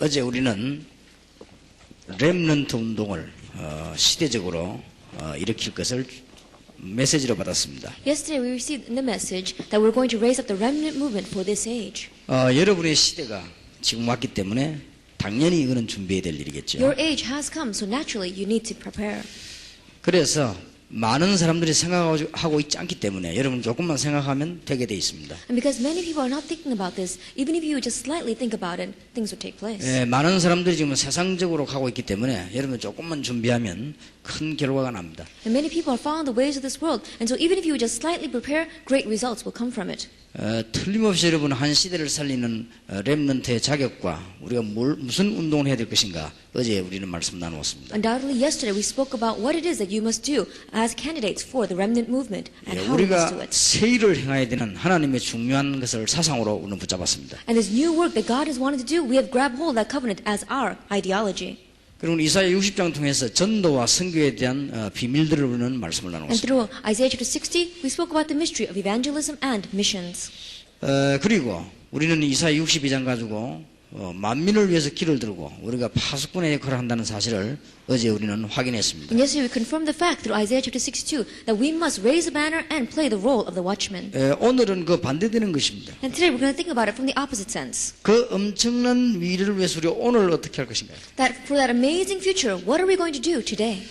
어제 우리는 렘넌트 운동을 시대적으로 일으킬 것을 메시지로 받았습니다. Yesterday we received the message that we're going to raise up the remnant movement for this age. 여러분의 시대가 지금 왔기 때문에 당연히 이거는 준비해야 될 일이겠죠. Your age has come, so naturally you need to prepare. 그래서 많은 사람들이 생각하고 있지 않기 때문에 여러분 조금만 생각하면 되게 돼 있습니다. And because many people are not thinking about this, even if you just slightly think about it, things will take place. 많은 사람들이 지금 세상적으로 가고 있기 때문에 여러분 조금만 준비하면 큰 결과가 납니다. And many people are following the ways of this world, and so even if you just slightly prepare, great results will come from it. 틀림없이 여러분 한 시대를 살리는 렘넌트의 자격과 우리가 무슨 운동을 해야 될 것인가 어제 우리는 말씀 나누었습니다. Undoubtedly, yesterday we spoke about what it is that you must do as candidates for the remnant movement and how we must do 우리가 it. 새 일을 행해야 되는 하나님의 중요한 것을 사상으로 우리는 붙잡았습니다. And this new work that God has wanted to do, we have grabbed hold of that covenant as our ideology. 그리고 이사야 60장 통해서 전도와 선교에 대한 비밀들을 우리는 말씀을 And 나누었습니다. through Isaiah chapter 60, we spoke about the mystery of evangelism and missions. 그리고 우리는 이사야 62장 가지고 만민을 위해서 길을 들고 우리가 파수꾼의 역할을 한다는 사실을 어제 우리는 확인했습니다. And yesterday we confirmed the fact through Isaiah chapter 62 that we must raise a banner and play the role of the watchman. 오늘은 그 반대되는 것입니다. And today we're going to think about it from the opposite sense. 그 엄청난 미래를 위해서 우리가 오늘 어떻게 할 것인가? That for that amazing future, what are we going to do today?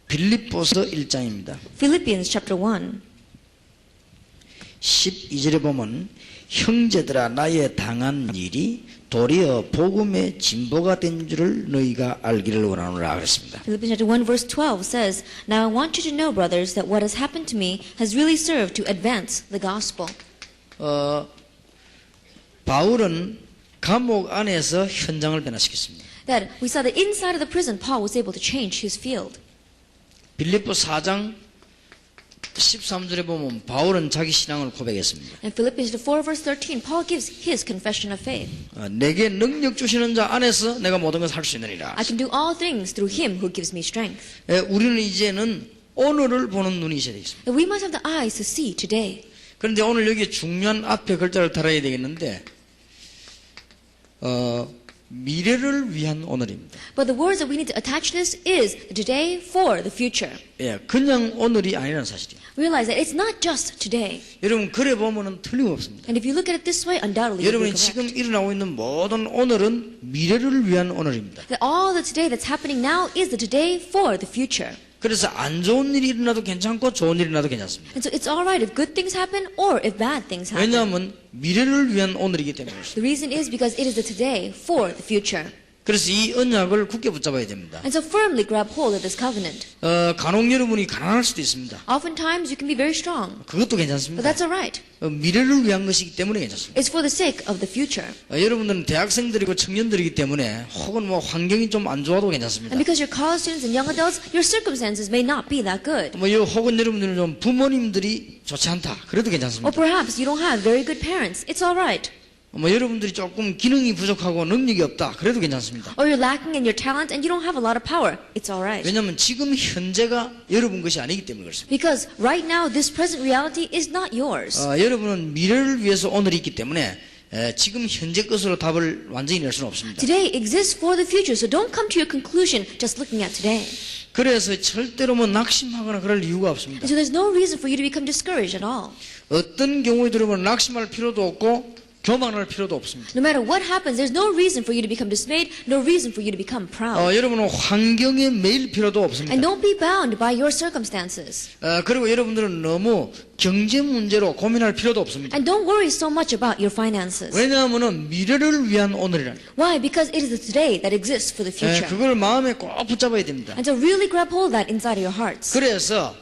빌립보서 1장입니다. Philippians chapter 1. 12절에 보면 형제들아 나의 당한 일이 도리어 복음의 진보가 된 줄을 너희가 알기를 원하노라 그랬습니다. Philippians chapter 1 verse 12 says, Now I want you to know, brothers, that what has happened to me has really served to advance the gospel. 바울은 감옥 안에서 현장을 변화시켰습니다. That we saw that inside of the prison, Paul was able to change his field. 빌립보 4장 13절에 보면 바울은 자기 신앙을 고백했습니다. In Philippians chapter 4 verse 13, Paul gives his confession of faith. 내게 능력 주시는 자 안에서 내가 모든 것을 할 수 있느니라. I can do all things through him who gives me strength. 우리는 이제는 오늘을 보는 눈이 있어야 되겠습니다. That we must have the eyes to see today. 그런데 오늘 여기 중요한 앞에 글자를 달아야 되겠는데 미래를 위한 오늘입니다. But the words that we need to attach to this is today for the future. 그냥 오늘이 아니라는 사실이에요. Realize that it's not just today. 여러분 그래 보면은 틀림없습니다. And if you look at it this way, undoubtedly you'll 여러분이 be 지금 correct. 일어나고 있는 모든 오늘은 미래를 위한 오늘입니다. That all the today that's happening now is the today for the future. 그래서 안 좋은 일이 일어나도 괜찮고 좋은 일이 일어나도 괜찮습니다. And so it's all right if good things happen or if bad things happen. 왜냐하면 미래를 위한 오늘이기 때문에 그렇습니다. The reason is because it is the today for the future. 그래서 이 언약을 굳게 붙잡아야 됩니다. And so firmly grab hold of this covenant. 간혹 여러분이 가난할 수도 있습니다. Oftentimes you can be very strong, 그것도 but 괜찮습니다. that's all right. 미래를 위한 것이기 때문에 괜찮습니다. It's for the sake of the future. 여러분들은 대학생들이고 청년들이기 때문에 혹은 뭐 환경이 좀 안 좋아도 괜찮습니다. And because you're college students and young adults, your circumstances may not be that good. 혹은 여러분들은 좀 부모님들이 좋지 않다. 그래도 Or 괜찮습니다. perhaps you don't have very good parents. It's all right. 여러분들이 조금 기능이 부족하고 능력이 없다. 그래도 괜찮습니다. Or you're lacking in your talent and you don't have a lot of power. It's all right. 왜냐하면 지금 현재가 여러분 것이 아니기 때문에 그렇습니다. Because right now, this present reality is not yours. 여러분은 미래를 위해서 오늘이 있기 때문에 지금 현재 것으로 답을 완전히 낼 수는 없습니다. Today exists for the future, so don't come to your conclusion just looking at today. 그래서 절대로 낙심하거나 그럴 이유가 없습니다. And so there's no reason for you to become discouraged at all. 어떤 경우에 들어보면 낙심할 필요도 없고 교만할 필요도 없습니다. No matter what happens, there's no reason for you to become dismayed, no reason for you to become proud. 여러분은 환경에 매일 필요도 없습니다. And don't be bound by your circumstances. 그리고 여러분들은 너무 경제 문제로 고민할 필요도 없습니다. And don't worry so much about your finances. 왜냐하면 미래를 위한 오늘이라는 Why? Because it is the today that exists for the future. 그걸 마음에 꼭 붙잡아야 됩니다. And so really grab hold of that inside of your hearts. 그래서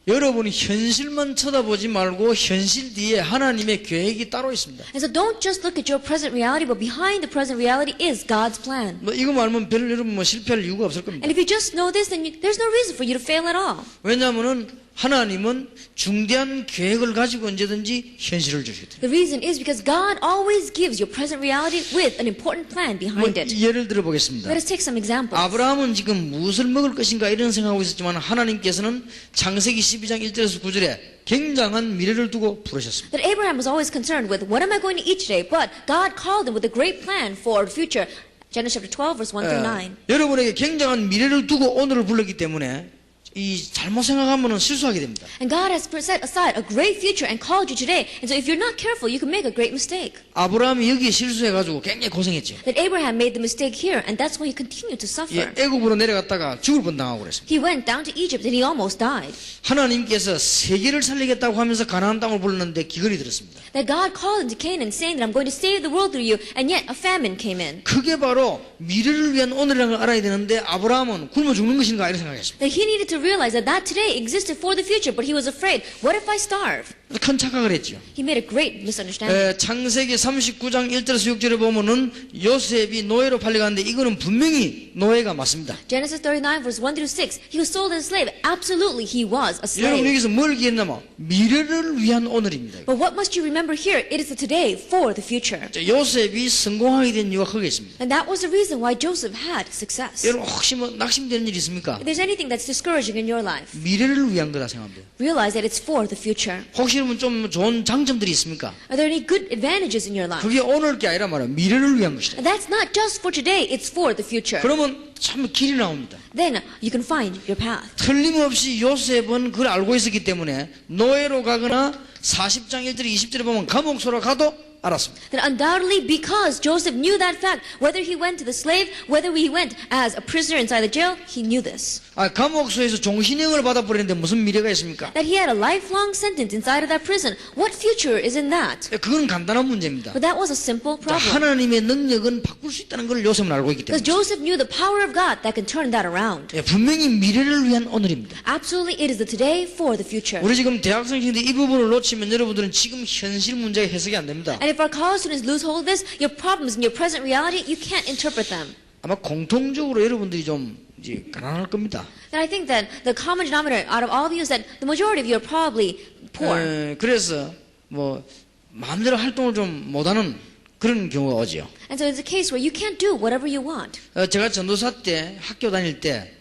여러분이 현실만 쳐다보지 말고 현실 뒤에 하나님의 계획이 따로 있습니다. And so don't just look at your present reality, but behind the present reality is God's plan. 이거 말면 별 여러분 실패할 이유가 없을 겁니다. And if you just know this, then there's no reason for you to fail at all. 왜냐하면은 하나님은 중대한 계획을 가지고 언제든지 현실을 주시거든요. The reason is because God always gives your present reality with an important plan behind it. 예를 들어 보겠습니다. Let us take some examples. 아브라함은 지금 무엇을 먹을 것인가 이런 생각하고 있었지만 하나님께서는 창세기 12장 1절에서 9절에 굉장한 미래를 두고 부르셨습니다. That Abraham was always concerned with, what am I going to eat today? But God called him with a great plan for the future. Genesis chapter 12, verse 1 through 9. 여러분에게 굉장한 미래를 두고 오늘을 불렀기 때문에 이 잘못 생각하면 실수하게 됩니다. And God has set aside a great future and called you today. And so if you're not careful, you can make a great mistake. 아브라함이 여기에 실수해가지고 굉장히 고생했죠. That Abraham made the mistake here, and that's why he continued to suffer. 애굽으로 내려갔다가 죽을 뻔당하고 그랬습니다. He went down to Egypt and he almost died. 하나님께서 세계를 살리겠다고 하면서 가나안 땅을 불렀는데 기근이 들었습니다. That God called him to Canaan, saying that I'm going to save the world through you, and yet a famine came in. 그게 바로 미래를 위한 오늘이라는 걸 알아야 되는데 아브라함은 굶어 죽는 것인가 이렇게 생각했습니다. That he needed to realize that today existed for the future, but he was afraid, what if I starve? 큰 착각을 했죠. He made a great misunderstanding. 창세기 39장 1절에서 6절에 보면은 요셉이 노예로 팔려갔는데 이거는 분명히 노예가 맞습니다. Genesis 39 verse 1 through 6, he was sold as a slave. Absolutely he was a 여러분 slave. 여기서 뭘 기억나면 미래를 위한 오늘입니다. But what must you remember here? It is the today for the future. 요셉이 성공하게 된 이유가 거기에 있습니다. And that was the reason why Joseph had success. 여러분 혹시 뭐 낙심되는 일 있습니까? If there's anything that's discouraging in your life, 미래를 위한 거다 생각합니다. realize that it's for the future. 혹시 여러분 좀 좋은 장점들이 있습니까? Are there any good advantages in your life? 그게 오늘 게 아니라 말이야 미래를 위한 것이다. And that's not just for today, it's for the future. 그러면 참 길이 나옵니다. Then you can find your path. 틀림없이 요셉은 그걸 알고 있었기 때문에 노예로 가거나 40장 1절 20절에 보면 감옥소로 가도 알았습니다. That undoubtedly because Joseph knew that fact, whether he went to the slave, whether he went as a prisoner inside the jail, he knew this. 감옥소에서 종신형을 받아버리는데 무슨 미래가 있습니까? That he had a lifelong sentence inside of that prison. What future is in that? 그건 간단한 문제입니다. But that was a simple problem. 하나님의 능력은 바꿀 수 있다는 걸 요셉은 알고 있기 Because 때문에 Joseph knew the power of God that can turn that around. 분명히 미래를 위한 오늘입니다. Absolutely, it is the today for the future. 우리 지금 대학생인데 이 부분을 놓치면 여러분들은 지금 현실 문제가 해석이 안 됩니다. And if our college students lose hold of this, your problems in your present reality, you can't interpret them. 아마 공통적으로 여러분들이 좀 이제 가난할 겁니다. And I think that the common denominator out of all of you is that the majority of you are probably poor. 그래서 뭐 마음대로 활동을 좀 못하는 그런 경우가 오죠. And so it's a case where you can't do whatever you want. 제가 전도사 때 학교 다닐 때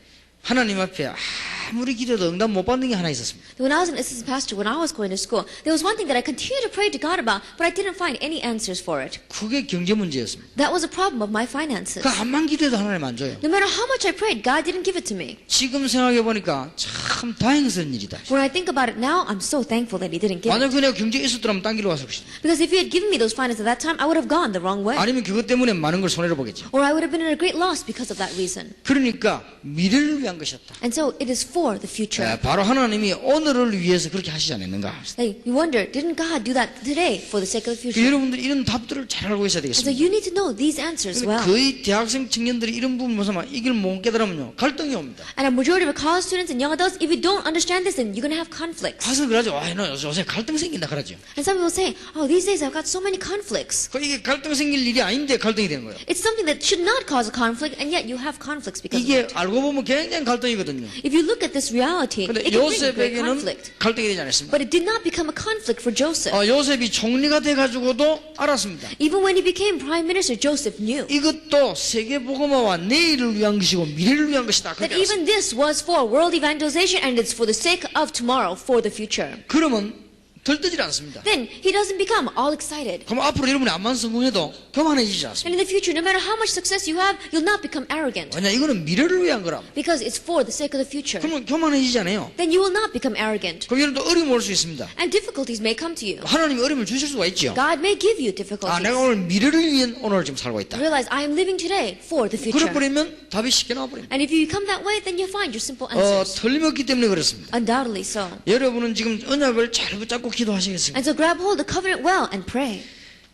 하나님 앞에 아무리 기도해도 응답 못 받는 게 하나 있었습니다. When I was an assistant pastor, when I was going to school, there was one thing that I continued to pray to God about, but I didn't find any answers for it. 그게 경제 문제였습니다. That was a problem of my finances. 그 한만 기도해도 하나님 안 줘요. No matter how much I prayed, God didn't give it to me. 지금 생각해 보니까 참 다행스러운 일이다. When I think about it now, I'm so thankful that He didn't give it. 만약 그냥 경제 있었더라면 딴 길로 갔을 것이다. Because if He had given me those finances at that time, I would have gone the wrong way. 아니면 그것 때문에 많은 걸 손해를 보겠죠. Or I would have been in a great loss because of that reason. 그러니까 미래를 위한 것이었다. And so it is for the future. 바로 하나님이 오늘을 위해서 그렇게 하시지 않았는가. Like, you wonder, didn't God do that today for the sake of the future? 여러분들 이런 답들을 잘 알고 있어야 And so 되겠습니다. you need to know these answers well. 거의 대학생 청년들이 이런 부분 보면 이걸 못 깨달으면요 갈등이 옵니다. And a majority of college students and young adults, if you don't understand this, then you're going to have conflicts. 가서 그러죠. 너 요새 갈등 생긴다 그러죠. And some people say, oh, these days I've got so many conflicts. 이게 갈등 생길 일이 아닌데 갈등이 되는 거예요. It's something that should not cause a conflict, and yet you have conflicts because of 이게 it. 알고 보면 굉장히 갈등이거든요. If you look at this reality, 근데 it can bring a great 요셉에게는 conflict. 갈등이 되지 않았습니다. But it did not become a conflict for Joseph. 요셉이 총리가 돼가지고도 알았습니다. Even when he became prime minister, Joseph knew 이것도 세계복음화와 내일을 위한 것이고 미래를 위한 것이다. that 그렇게 even this was for world evangelization, and it's for the sake of tomorrow, for the future. 그러면 들뜨질 않습니다. Then he doesn't become all excited. 그럼 앞으로 여러분이 암만 성공해도 교만해지지 않습니다. And in the future, no matter how much success you have, you'll not become arrogant. 왜냐 이거는 미래를 위한 거라. Because it's for the sake of the future. 그러면 교만해지지 않아요. Then you will not become arrogant. 그럼 여러분도 어려움이 올 수 있습니다. And difficulties may come to you. 하나님이 어려움을 주실 수가 있죠. God may give you difficulties. 내가 오늘 미래를 위한 오늘을 지금 살고 있다. Realize I am living today for the future. 그래버리면 답이 쉽게 나와버립니다. And if you become that way, then you find your simple answers. 틀림없기 때문에 그렇습니다. Undoubtedly so. 여러분은 지금 언약을 잘 붙잡고 기도하시겠습니다. And so grab hold of the covenant well and pray.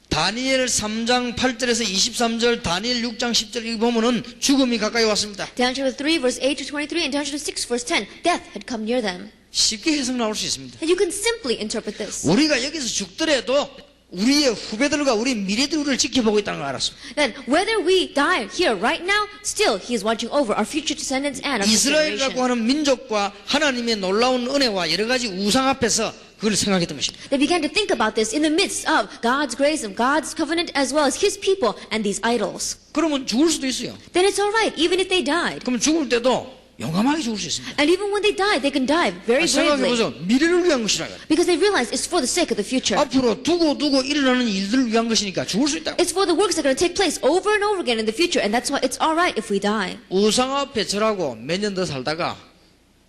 다니엘 3장 8절에서 23절, 다니엘 6장 10절 이 보면은 죽음이 가까이 왔습니다. Daniel chapter 3 verse 8 to 23 and Daniel chapter 6 verse 10. Death had come near them. 쉽게 해석 나올 수 있습니다. And you can simply interpret this. 우리가 여기서 죽더라도 우리의 후배들과 우리 미래들이 우리를 지켜보고 있다는 걸 알았습니다. Then whether we die here right now, still He is watching over our future descendants and our future 이스라엘이라고 generation. 하는 민족과 하나님의 놀라운 은혜와 여러 가지 우상 앞에서 그걸 생각했던 것입니다. They began to think about this in the midst of God's grace and God's covenant as well as His people and these idols. 그러면 죽을 수도 있어요. Then it's alright, even if they died. 그러면 죽을 때도 용감하게 죽을 수 있습니다. And even when they die, they can die very bravely. 생각해보죠. 미래를 위한 것이라. Because they realize it's for the sake of the future. 앞으로 두고 일어나는 일들을 위한 것이니까 죽을 수 있다. It's for the works that are going to take place over and over again in the future. And that's why it's alright if we die. 우상 앞에 절하고 몇 년 더 살다가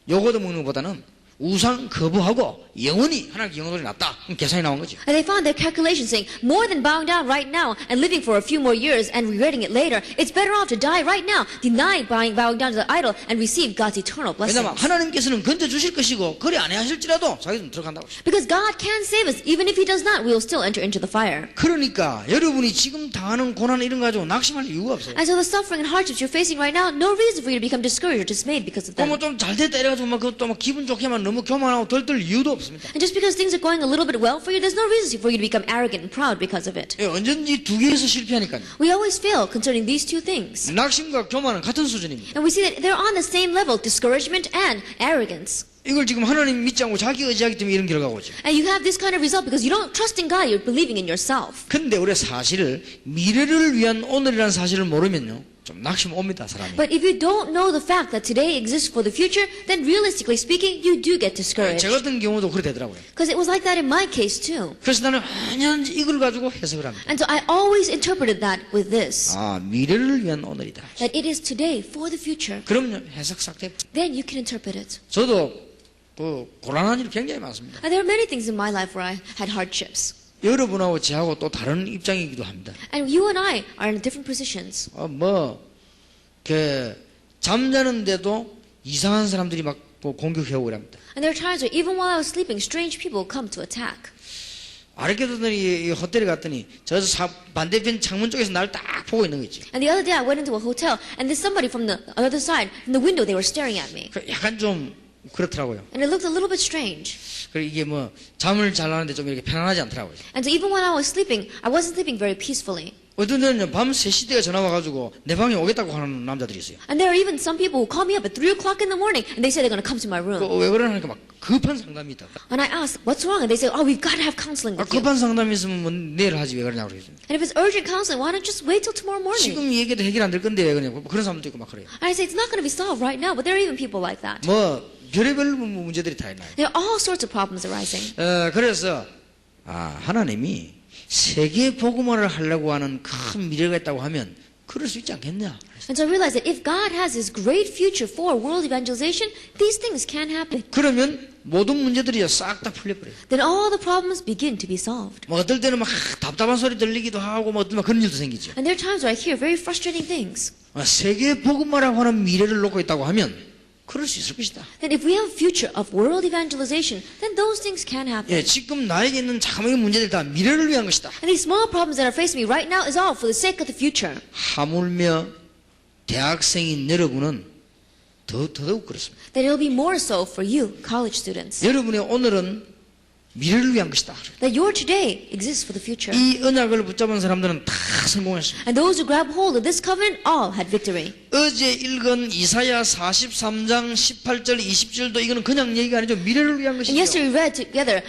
요거도 먹는 것보다는 우상 거부하고 영원히 하나님께 영원히 낫다. 그럼 계산이 나온 거죠. And they found their calculation saying, more than bowing down right now and living for a few more years and regretting it later, it's better off to die right now, deny bowing down to the idol, and receive God's eternal blessings. 왜냐하면 하나님께서는 건져주실 것이고 그래 안 하실지라도 자기들은 들어간다고 했어요. Because God can save us. Even if He does not, we will still enter into the fire. 그러니까 여러분이 지금 당하는 고난 이런 거 가지고 낙심할 이유가 없어요. And so the suffering and hardships you're facing right now, no reason for you to become discouraged or dismayed because of them. 뭐 좀 잘 됐다 이래가지고 막 그것도 막 기분 좋게만 너무 교만하고 덜덜 이유도 없습니다. And just because things are going a little bit well for you, there's no reason for you to become arrogant and proud because of it. 예, 언제든지 두 개에서 실패하니까요. We always fail concerning these two things. 낙심과 교만은 같은 수준입니다. And we see that they're on the same level, discouragement and arrogance. 이걸 지금 하나님 믿지 않고 자기 의지하기 때문에 이런 결과가 오죠. And you have this kind of result because you don't trust in God, you're believing in yourself. 근데 우리가 사실을 미래를 위한 오늘이라는 사실을 모르면요 좀 낙심 옵니다 사람이. But if you don't know the fact that today exists for the future, then realistically speaking, you do get discouraged. 제 같은 경우도 그렇게 되더라고요. Because it was like that in my case too. 그래서 나는 매년 이걸 가지고 해석을 합니다. And so I always interpreted that with this. 아 미래를 위한 오늘이다. That it is today for the future. 그러면 해석 싹 돼. Then you can interpret it. 저도 그 곤란한 일이 굉장히 많습니다. And there are many things in my life where I had hardships. 여러분하고 저하고 또 다른 입장이기도 합니다. And you and I are in different positions. 잠자는데도 이상한 사람들이 막 공격해오고 그럽니다. And there are times where even while I was sleeping, strange people come to attack. 아르케도들이 호텔에 갔더니 저 반대편 창문 쪽에서 날 딱 보고 있는 거지. And the other day I went into a hotel and there's somebody from the other side, from the window, they were staring at me. 약간 좀 그렇더라고요. And it looked a little bit strange. 그리고 이게 잠을 잘 자는데 좀 이렇게 편안하지 않더라고요. And so even when I was sleeping, I wasn't sleeping very peacefully. 어떤 데는 밤 3시대가 전화 와가지고 내 방에 오겠다고 하는 남자들이 있어요. And there are even some people who call me up at 3 o'clock in the morning and they say they're going to come to my room. 왜 그러냐니까 막 급한 상담이 있다. And I ask, what's wrong? And they say, oh, we've got to have counseling with you. 급한 상담이 있으면 내일 하지 왜 그러냐고 그러죠. And if it's urgent counseling, why don't you just wait till tomorrow morning? 지금 얘기도 해결 안 될 건데 왜 그러냐고 그런 사람도 있고 막 그래요. And I say, it's not going to be solved right now, but there are even people like that. 별의별 문제들이 다 있나요? There are all sorts of problems arising. 그래서 하나님이 세계 복음화를 하려고 하는 큰 미래가 있다고 하면 그럴 수 있지 않겠냐? And so I realized that if God has His great future for world evangelization, these things can happen. 그러면 모든 문제들이 싹 다 풀려버려요. Then all the problems begin to be solved. 어떨 때는 막 답답한 소리 들리기도 하고 어떨 때 그런 일도 생기죠. And there are times where I hear very frustrating things. 세계 복음화라고 하는 미래를 놓고 있다고 하면 그럴 수 있을 것이다. Then if we have a future of world evangelization, then those things can happen. 지금 나에게 있는 자그마한 문제들 다 미래를 위한 것이다. And these small problems that are facing me right now is all for the sake of the future. 하물며 대학생인 여러분은 더더욱 그렇습니다. That it will be more so for you, college students. 여러분의 오늘은 미래를 위한 것이다. That your today exists for the future. 이 언약을 붙잡은 사람들은 다 성공했습니다. And those who grab hold of this covenant all had victory. 어제 읽은 이사야 43장 18절 20절도 이거는 그냥 얘기가 아니죠. 미래를 위한 And 것이죠. yesterday we read together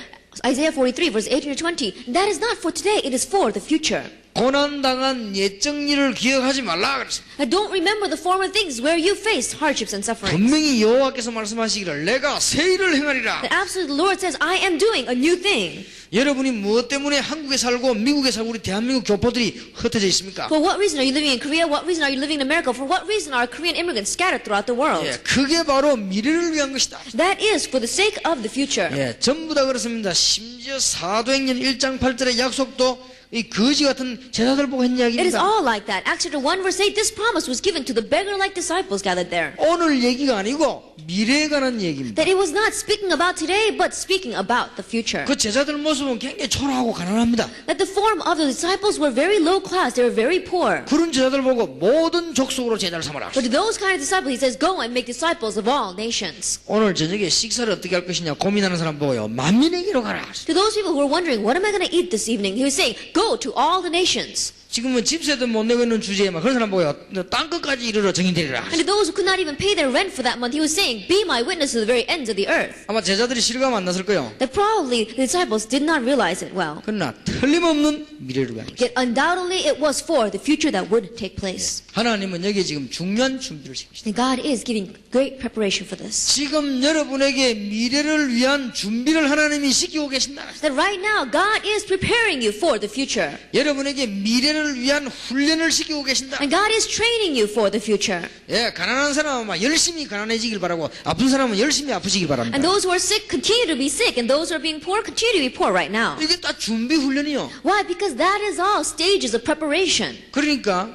Isaiah 43 verse 18 to 20. That is not for today, it is for the future. 고난당한 옛적 일을 기억하지 말라 그랬습니다. And don't remember the former things where you faced hardships and suffering. 분명히 여호와께서 말씀하시기를 내가 새 일을 행하리라. That absolutely the Lord says, I am doing a new thing. 여러분이 무엇 때문에 한국에 살고 미국에 살고 우리 대한민국 교포들이 흩어져 있습니까? For what reason are you living in Korea? What reason are you living in America? For what reason are Korean immigrants scattered throughout the world? 그게 바로 미래를 위한 것이다. That is for the sake of the future. 전부 다 그렇습니다. 심지어 사도행전 1장 8절의 약속도 이 거지 같은 제자들 보고 했는 It is 이야기입니다. all like that. Acts chapter 1 verse 8, this promise was given to the beggar-like disciples gathered there. 오늘 얘기가 아니고 미래에 관한 얘기입니다. That it was not speaking about today, but speaking about the future. 그 제자들 모습은 굉장히 초라하고 가난합니다. That the form of the disciples were very low class, they were very poor. 그런 제자들 보고 모든 족속으로 제자를 삼아라. But to those kind of disciples, he says, go and make disciples of all nations. 오늘 저녁에 식사를 어떻게 할 것이냐 고민하는 사람 보고요. 만민에게로 가라. To those people who are wondering, what am I going to eat this evening? He was saying, go to all the nations. 지금은 집세도 못 내고 있는 주제에 막 그런 사람 보고요. 너 땅끝까지 이르러 정인되리라. And to those who could not even pay their rent for that month, he was saying, be my witness to the very ends of the earth. 아마 제자들이 실감 안 났을 거예요. That probably the disciples did not realize it well. 그러나 틀림없는 미래를 가는 것이죠. Yet undoubtedly it was for the future that would take place. 하나님은 여기에 지금 중요한 준비를 시킵니다. And God is giving great preparation for this. 지금 여러분에게 미래를 위한 준비를 하나님이 시키고 계신다. That right now God is preparing you for the future. 여러분에게 미래를 위한 훈련을 시키고 계신다. And God is training you for the future. 예, 가난한 사람은 막 열심히 가난해지길 바라고 아픈 사람은 열심히 아프시길 바랍니다. And those who are sick continue to be sick, and those who are being poor continue to be poor right now. 이게 다 준비 훈련이요. Why? Because that is all stages of preparation. 그러니까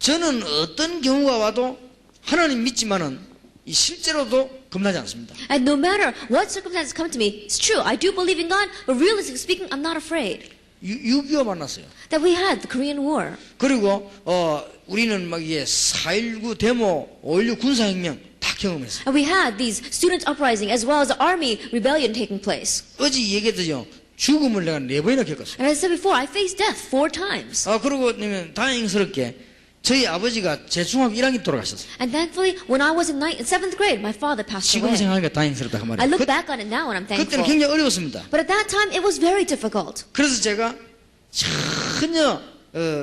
저는 어떤 경우가 와도 하나님 믿지만은 이 실제로도 겁나지 않습니다. And no matter what circumstances come to me, it's true, I do believe in God, but realistically speaking, I'm not afraid. 6.25 만났어요. That we had the Korean War. 그리고 우리는 막 이게 4.19 데모, 5.16 군사혁명 다 경험했어요. And we had these student uprising as well as the army rebellion taking place. 어제 얘기했더죠. 죽음을 내가 4번이나 겪었어요. And as I said before, I faced death 4 times. 그리고 다행스럽게 저희 아버지가 제 중학교 1학년 돌아가셨어요. And thankfully, when I was in 7th grade, my father passed 지금 away. 생각하니까 다행스럽다 그 I 말이에요. look back on it now and I'm 그때는 thankful. 굉장히 어려웠습니다. But at that time, it was very difficult. 그래서 제가 전혀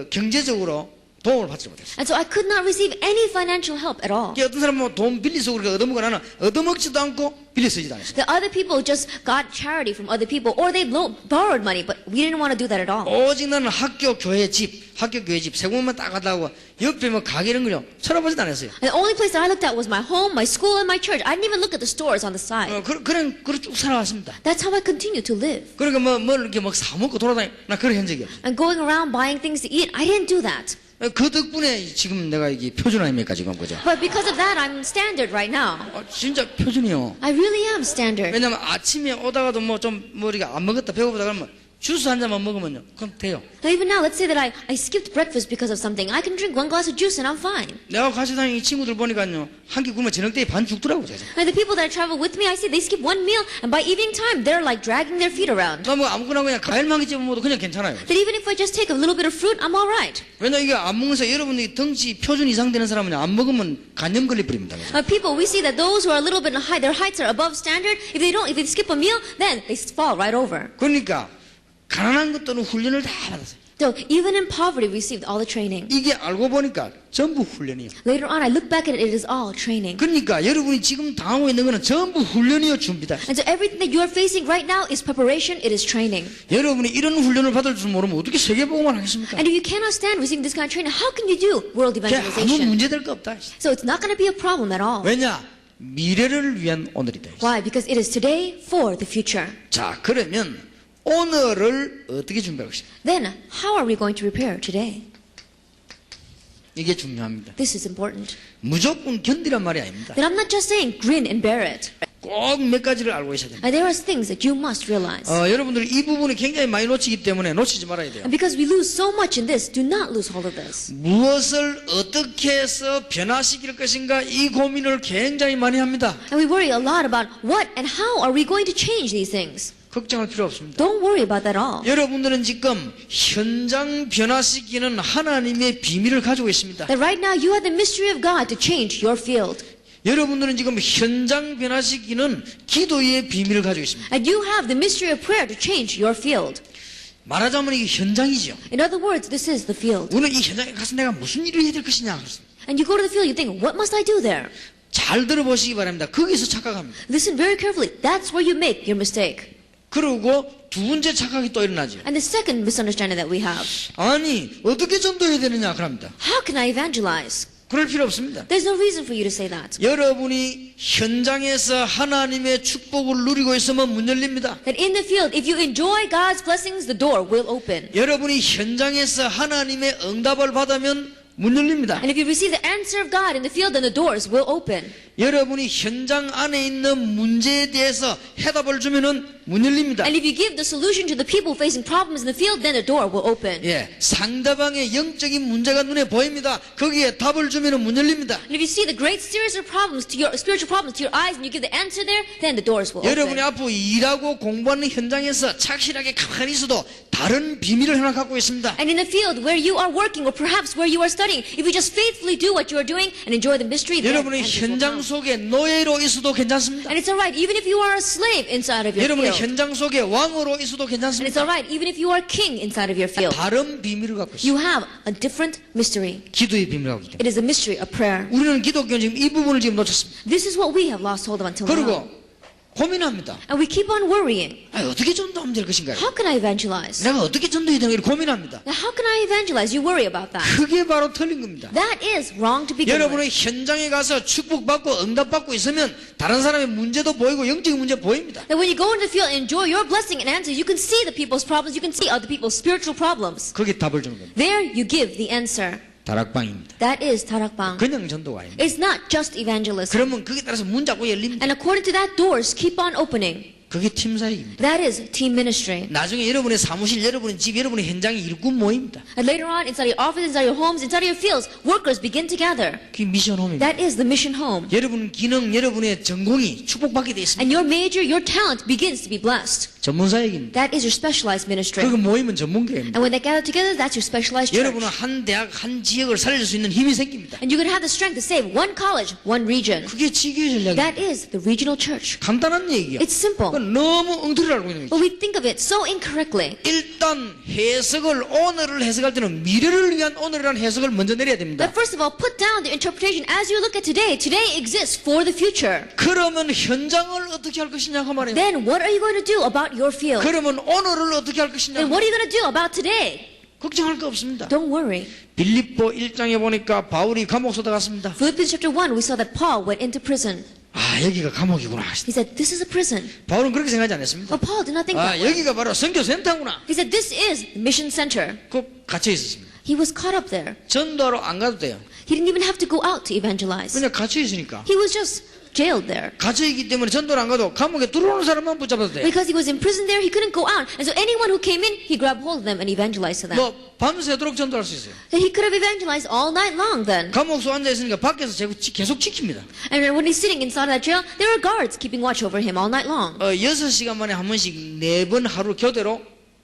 경제적으로 도움을 받지 못했어요. And so I could not receive any financial help at all. 어떤 사람은 돈 빌려서 우리가 얻어먹고 나는 얻어먹지도 않고 빌려 쓰지도 않았어요. The other people just got charity from other people, or they borrowed money, but we didn't want to do that at all. 오직 나는 학교 교회 집 세공만 딱 가다고 옆에 뭐 가게 이런 거요 쳐다보지도 않았어요. And the only place that I looked at was my home, my school, and my church. I didn't even look at the stores on the side. 그냥 쭉 살아왔습니다. That's how I continue to live. 그러니까 뭘 이렇게 막 사먹고 돌아다니 나 그런 한 적이 없어요. And going around buying things to eat, I didn't do that. 그 덕분에 지금 내가 이게 표준 아닙니까 지금 그죠? But because of that, I'm standard right now. 진짜 표준이요. I really am standard. 왜냐면 아침에 오다가도 뭐 좀 머리가 안 먹었다 배고프다 그러면 주스 한 잔만 먹으면요 그럼 돼요. Now even now, let's say that I skipped breakfast because of something. I can drink 1 glass of juice and I'm fine. 내가 같이 다니는 이 친구들 보니까요 한 끼 굶으면 저녁 때에 반 죽더라고 제가. And the people that I travel with me, I see they skip 1 meal, and by evening time, they're like dragging their feet around. 나 뭐 아무거나 그냥 과일만 찝어 먹어도 그냥 괜찮아요. That even if I just take a little bit of fruit, I'm alright. 왜냐 이게 안 먹으면서 여러분들이 덩치 표준 이상 되는 사람은 안 먹으면 간염 걸릴 뻔입니다. People, we see that those who are a little bit high, their heights are above standard. If they skip a meal, then they fall right over. 그러니까 가난한 것들은 훈련을 다 받았어요. So even in poverty, we received all the training. 이게 알고 보니까 전부 훈련이에요. Later on, I look back at it, it is all training. 그러니까 여러분이 지금 당하고 있는 거는 전부 훈련이요 준비다. And so everything that you are facing right now is preparation, it is training. 여러분이 이런 훈련을 받을 줄 모르면 어떻게 세계복음을 하겠습니까? And if you cannot stand receiving this kind of training, how can you do world 아무 evangelization? 문제될 거 없다. So it's not going to be a problem at all. 왜냐? 미래를 위한 오늘이다. Why? Because it is today for the future. 자, 그러면 오늘을 어떻게 준비할 것인가? Then, how are we going to prepare today? 이게 중요합니다. This is important. 무조건 견디란 말이 아닙니다. Then I'm not just saying grin and bear it. 꼭 몇 가지를 알고 있어야 됩니다. And there are things that you must realize. 여러분들이 이 부분이 굉장히 많이 놓치기 때문에 놓치지 말아야 돼요. And because we lose so much in this, do not lose hold of this. 무엇을 어떻게 해서 변화시킬 것인가 이 고민을 굉장히 많이 합니다. And we worry a lot about what and how are we going to change these things. 걱정할 필요 없습니다. Don't worry about that all. 여러분들은 지금 현장 변화시키는 하나님의 비밀을 가지고 있습니다. That right now you have the mystery of God to change your field. 여러분들은 지금 현장 변화시키는 기도의 비밀을 가지고 있습니다. And you have the mystery of prayer to change your field. 말하자면 이게 현장이죠. In other words, this is the field. 우리는 이 현장에 가서 내가 무슨 일을 해야 될 것이냐. And you go to the field, you think, what must I do there? 잘 들어보시기 바랍니다. 거기서 착각합니다. Listen very carefully. That's where you make your mistake. 그리고 두 번째 착각이 또 일어나죠. And the second misunderstanding that we have. 아니 어떻게 전도해야 되느냐 그럽니다. How can I evangelize? 그럴 필요 없습니다. There's no reason for you to say that. 여러분이 현장에서 하나님의 축복을 누리고 있으면 문 열립니다. That in the field, if you enjoy God's blessings, the door will open. 여러분이 현장에서 하나님의 응답을 받으면 문 열립니다. And if you receive the answer of God in the field, then the doors will open. 여러분이 현장 안에 있는 문제에 대해서 해답을 주면은 문 열립니다. And if you give the solution to the people facing problems in the field, then the door will open. 예, 상대방의 영적인 문제가 눈에 보입니다. 거기에 답을 주면은 문 열립니다. And if you see the great series of problems to your spiritual problems to your eyes, and you give the answer there, then the doors will 여러분이 open. 앞으로 일하고 공부하는 현장에서 착실하게 가만히 있어도 다른 비밀을 하나 갖고 있습니다. And in the field where you are working, or perhaps where you are studying, if you just faithfully do what you are doing and enjoy the mystery, then 여러분이 answers will 현장 come. 속에 노예로 있어도 괜찮습니다. And it's alright, even if you are a slave inside of your 여러분이 field. 현장 속에 왕으로 있어도 And it's 괜찮습니다. alright, even if you are king inside of your field. 다른 비밀을 갖고 있습니다. You have a different mystery. 기도의 비밀을 갖고 있기 때문에 It is a mystery of prayer. 우리는 기독교는 지금 이 부분을 지금 놓쳤습니다. This is what we have lost hold of until now. 그리고 고민합니다. And we keep on worrying. 어떻게 전도하면 될 것인가요? How can I evangelize? 내가 어떻게 전도해야 되는가 고민합니다. Now, how can I evangelize? You worry about that. 그게 바로 틀린 겁니다. That is wrong to begin with. 여러분의 현장에 가서 축복받고 응답받고 있으면 다른 사람의 문제도 보이고 영적인 문제 보입니다. That when you go into the field and enjoy your blessing and answer, you can see the people's problems, you can see other people's spiritual problems. 거기에 답을 주는 겁니다. There you give the answer. 다락방입니다. That is tarakbang. 그냥 전도가 아닙니다. It's not just evangelism. 그러면 거기에 따라서 문 자꾸 열립니다. And according to that, doors keep on opening. 그게 팀사역입니다. That is team ministry. 나중에 여러분의 사무실, 여러분의 집, 여러분의 현장이 일꾼 모입니다. And later on, inside your office, inside your homes, inside your fields, workers begin together. 그게 미션홈입니다. That is the mission home. 여러분 기능, 여러분의 전공이 축복받게 되어 있습니다. And your major, your talent begins to be blessed. 전문사역입니다. That is your specialized ministry. 그리고 모이면 전문교회입니다. And when they gather together, that's your specialized church. 여러분은 한 대학, 한 지역을 살릴 수 있는 힘이 생깁니다. And you can have the strength to save one college, one region. 그게 지교의 전략입니다. That is the regional church. 간단한 얘기예요. It's simple. 그건 너무 엉터리를 알고 있는 But 거죠. we think of it so incorrectly. 일단 해석을 오늘을 해석할 때는 미래를 위한 오늘이라는 해석을 먼저 내려야 됩니다. But first of all, put down the interpretation as you look at today. Today exists for the future. 그러면 현장을 어떻게 할 것이냐고 말이에요. Then what are you going to do about your field? 그러면 오늘을 어떻게 할 Then 것이냐고. what are you going to do about today? 걱정할 거 없습니다. Don't worry. 빌립보 1장에 보니까 바울이 감옥소에 갔습니다. Philippians chapter 1, we saw that Paul went into prison. 아, 여기가 감옥이구나. He said, this is a prison. 바울은 그렇게 생각하지 않았습니다. But Paul did not think 아, that way. 여기가 바로 선교센터구나. He said, this is the mission center. 꼭 갇혀 있었습니다. He was caught up there. 전도하러 안 가도 돼요. He didn't even have to go out to evangelize. 그냥 갇혀 있으니까. He was just jailed there. 갇혀 있기 때문에 전도를 안 가도 감옥에 들어오는 사람만 붙잡아도 돼요. Because he was in prison there, he couldn't go out. And so anyone who came in, he grabbed hold of them and evangelized to them. 뭐 밤새도록 전도할 수 있어요. So he could have evangelized all night long then. 감옥소 앉아 있으니까 밖에서 계속 지킵니다. And when he's sitting inside of that jail, there are guards keeping watch over him all night long. 6시간 만에 한 번씩 4번 하루 교대로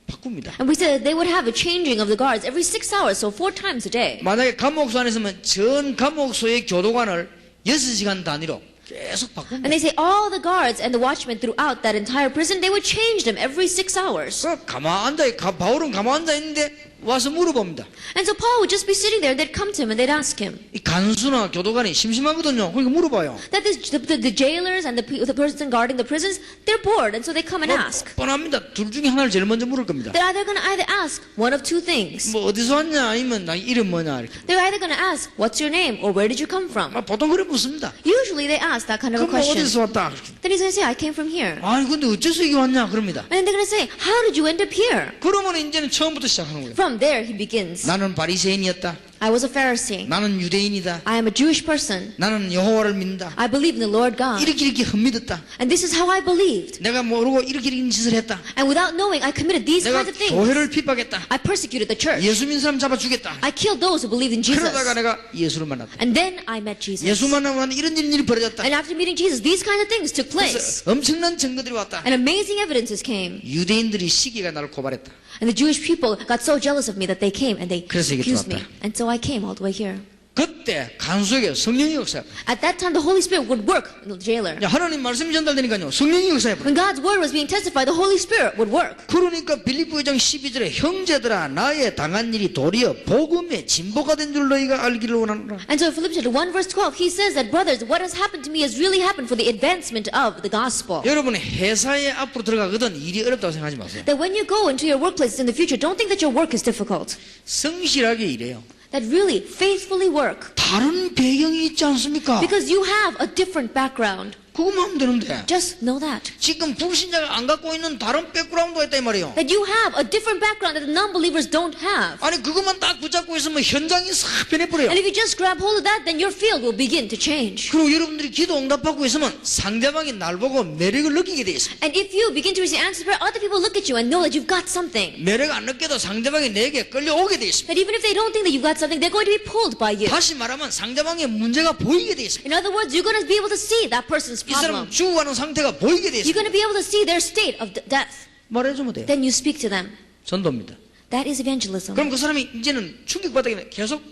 바꿉니다. And we said that they would have a changing of the guards every 6 hours, so 4 times a day. 만약에 감옥소 안에 있으면 전 감옥소의 교도관을 6시간 단위로 계속 바꿉니다. And they say all the guards and the watchmen throughout that entire prison, they would change them every 6 hours. 바울은 가만 앉아 있는데 와서 물어봅니다. And so Paul would just be sitting there, they'd come to him and they'd ask him. 이 간수나 교도관이 심심하거든요. 그러니까 물어봐요. That the jailers and the person guarding the prisons, they're bored, and so they come and ask. 뻔합니다. 둘 중에 하나를 제일 먼저 물을 겁니다. They're either going to either ask one of two things. 뭐 어디서 왔냐 아니면 나 이름 뭐냐 이렇게. They're either going to ask, what's your name, or where did you come from? 보통 그래 묻습니다. Usually they ask that kind of a 그럼 뭐 question. 어디서 왔다. Then he's going to say, I came from here. 아니 근데 어째서 여기 왔냐 그럽니다. And then they're going to say, how did you end up here? 그러면 이제는 처음부터 시작하는 거예요. From there he begins. 나는 바리새인이었다. I was a Pharisee. 나는 유대인이다. I am a Jewish person. 나는 여호와를 믿는다. I believe in the Lord God. 이렇게 헛믿었다. And this is how I believed. 내가 모르고 이렇게 짓을 했다. And without knowing, I committed these 내가 kinds of things. 교회를 핍박했다. I persecuted the church. 예수 믿는 사람 잡아 죽였다. I killed those who believed in Jesus. 그러다가 내가 예수를 만났다. And then I met Jesus. 예수 만나면 이런 일이 벌어졌다. And after meeting Jesus, these kinds of things took place. 그래서 엄청난 증거들이 왔다. And amazing evidences came. 유대인들이 시기가 나를 고발했다. And the Jewish people got so jealous of me that they came and they 그래서 이게 accused me. 들어왔다. And so I came all the way here. 그때 간수에게 성령의 역사. At that time, the Holy Spirit would work in the jailer. 하나님 말씀이 전달되니까요. 성령의 역사에. When God's word was being testified, the Holy Spirit would work. 그러니까 빌립보 2장 12절에 형제들아 나의 당한 일이 도리어 복음의 진보가 된 줄 너희가 알기를 원하노라. And so in Philippians chapter 1 verse 12, he says that, brothers, what has happened to me has really happened for the advancement of the gospel. 여러분 회사에 앞으로 들어가거든 일이 어렵다고 생각하지 마세요. That when you go into your workplaces in the future, don't think that your work is difficult. 성실하게 일해요. that really faithfully work. 다른 배경이 있지 않습니까? Because you have a different background. 그것만 하면 되는데 Just know that. 지금 불신자가 안 갖고 있는 다른 백그라운드가 있다 이 말이에요. That you have a different background that the non-believers don't have. 아니 그것만 딱 붙잡고 있으면 현장이 싹 변해버려요. And if you just grab hold of that, then your field will begin to change. 그리고 여러분들이 기도 응답받고 있으면 상대방이 날 보고 매력을 느끼게 돼 있습니다. And if you begin to receive answers prayer, other people look at you and know that you've got something. 매력 안 느껴도 상대방이 내게 끌려오게 돼 있습니다. That even if they don't think that you've got something, they're going to be pulled by you. 다시 말하면 상대방의 문제가 보이게 돼 있습니다. In other words, you're going to be able to see that person's 이 사람 problem. 죽어가는 상태가 보이게 돼 You're 있습니다. going to be able to see their state of death. 말해주면 돼요. Then you speak to them. 전도입니다. That is evangelism. 그럼 그 사람이 이제는 충격받게 계속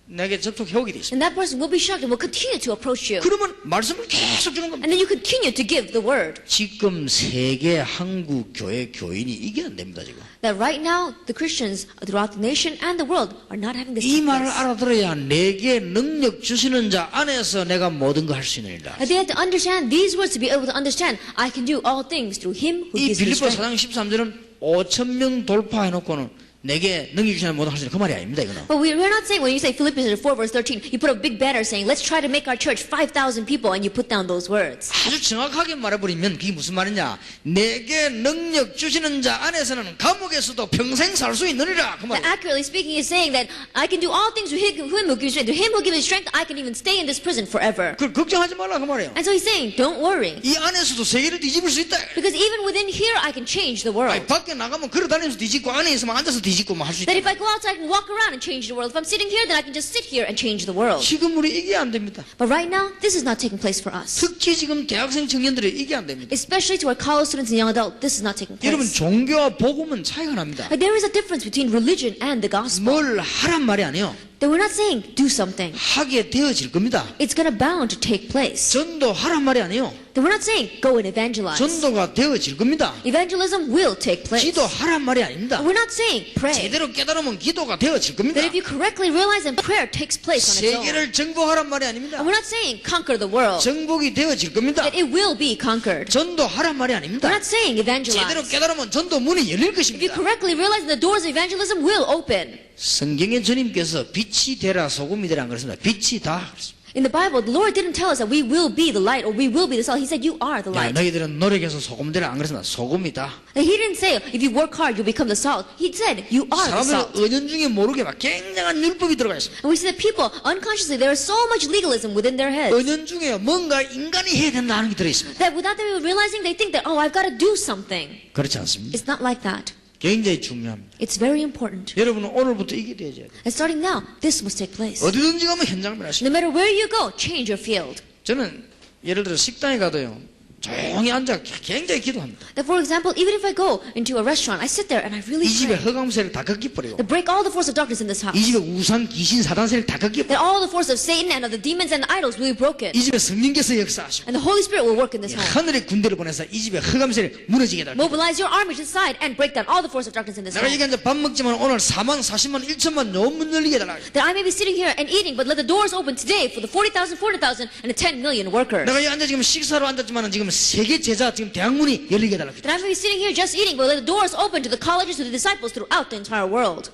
내게 접촉해오게 돼 있습니다. And that person will be shocked and will continue to approach you. 그러면 말씀을 계속 주는 겁니다. And then you continue to give the word. 지금 세계 한국 교회 교인이 이게 안 됩니다 지금. That right now, the Christians throughout the nation and the world are not having this 이 말을 success. 알아들어야 내게 능력 주시는 자 안에서 내가 모든 거 할 수 있느니라. And they have to understand these words to be able to understand, I can do all things through Him who 이 gives me 빌립보 strength. 4장 13절은 5,000명 돌파해놓고는 내게 능력 주시는 모든 거 할 수 있는 그 말이 아닙니다 이거는. But we're not saying when you say Philippians 4 verse 13, you put a big banner saying, let's try to make our church 5,000 people, and you put down those words. 아주 정확하게 말해버리면 그게 무슨 말이냐. 내게 능력 주시는 자 안에서는 감옥에서도 평생 살 수 있느니라 그 But 말이에요. accurately speaking, is saying that I can do all things through Him who gives me strength. Through Him who gives me strength, I can even stay in this prison forever. 그걸 걱정하지 말라 그 말이에요. And so he's saying, don't worry. 이 안에서도 세계를 뒤집을 수 있다. Because even within here, I can change the world. 아니, 밖에 나가면 걸어다니면서 뒤집고 안에 있으면 앉아서 뒤집고 뭐 할 수 있다. That if I go outside and walk around and change the world, if I'm sitting here, then I can just sit here and change the world. 지금 우리 이게 안 됩니다. But right now, this is not taking place for us. 특히 지금 대학생 청년들이 이게 안 됩니다. Especially to our college students and young adults, this is not taking 여러분 place. 종교와 복음은 차이가 납니다. Like, there is a difference between religion and the gospel. 뭘 하란 말이 아니에요. That we're not saying do something. 하게 되어질 겁니다. It's going to bound to take place. 전도하란 말이 아니에요. That we're not saying go and evangelize. 전도가 되어질 겁니다. Evangelism will take place. 기도하란 말이 아닙니다. We're not saying pray. 제대로 깨달으면 기도가 되어질 겁니다. That if you correctly realize, then prayer takes place on its own. 세계를 정복하란 말이 아닙니다. And we're not saying conquer the world. 정복이 되어질 겁니다. That it will be conquered. 전도하란 말이 We're 아닙니다. not saying 제대로 evangelize. 깨달으면 전도 문이 열릴 If you 것입니다. correctly realize, the doors of evangelism will open. 성경에 주님께서 빛이 되라 소금이 되라 안 그랬습니다. 빛이 다 그랬습니다. In the Bible, the Lord didn't tell us that we will be the light or we will be the salt. He said, you are the 야, light. 너희들은 노력해서 소금 되라 안 그랬습니다. 소금이다. And He didn't say, if you work hard, you'll become the salt. He said, you are the 사람들은 salt. 은연중에 모르게 막 굉장한 율법이 들어가 있습니다. And we see that people, unconsciously, there is so much legalism within their heads. 은연중에 뭔가 인간이 해야 된다 하는 게 들어있습니다. That without them realizing, they think that, oh, I've got to do something. 그렇지 않습니다. It's not like that. 굉장히 중요합니다. It's very important. 여러분은 오늘부터 이게 되어야 돼요. And starting now, this must take place. 어디든지 가면 현장을 변하십니다. No matter where you go, change your field. 저는 예를 들어 식당에 가도요. 조용히 앉아 굉장히 기도합니다. That, for example, even if I go into a restaurant, I sit there and I really 이 집에 pray. 허감세를 다 꺾기버리고 To break all the force of darkness in this house. 이 집에 우상, 귀신, 사단세를 다 꺾기버리고 That all the force of Satan and of the demons and idols will be broken. 이 집에 성령께서 역사하시고 And the Holy Spirit will work in this home. 하늘의 군대를 보내서 이 집에 허감세를 무너지게 달고 Mobilize your army to the side and break down all the force of darkness in this 내가 home. 여기 앉아 밥 먹지만 오늘 4만, 40만, 1천만 너무 열리게 달라. That I may be sitting here and eating, but let the doors open today for the 40,000, 40,000, and the 10 million workers. 내가 여기 앉아 지금 식사로 앉았지만 지금 세계 제자 지금 대학문이 열리게 달라. That I may be sitting here just eating, but let the doors open to the colleges, to the disciples throughout the entire world.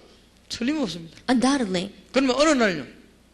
틀림없습니다. Undoubtedly. 그러면 어느 날요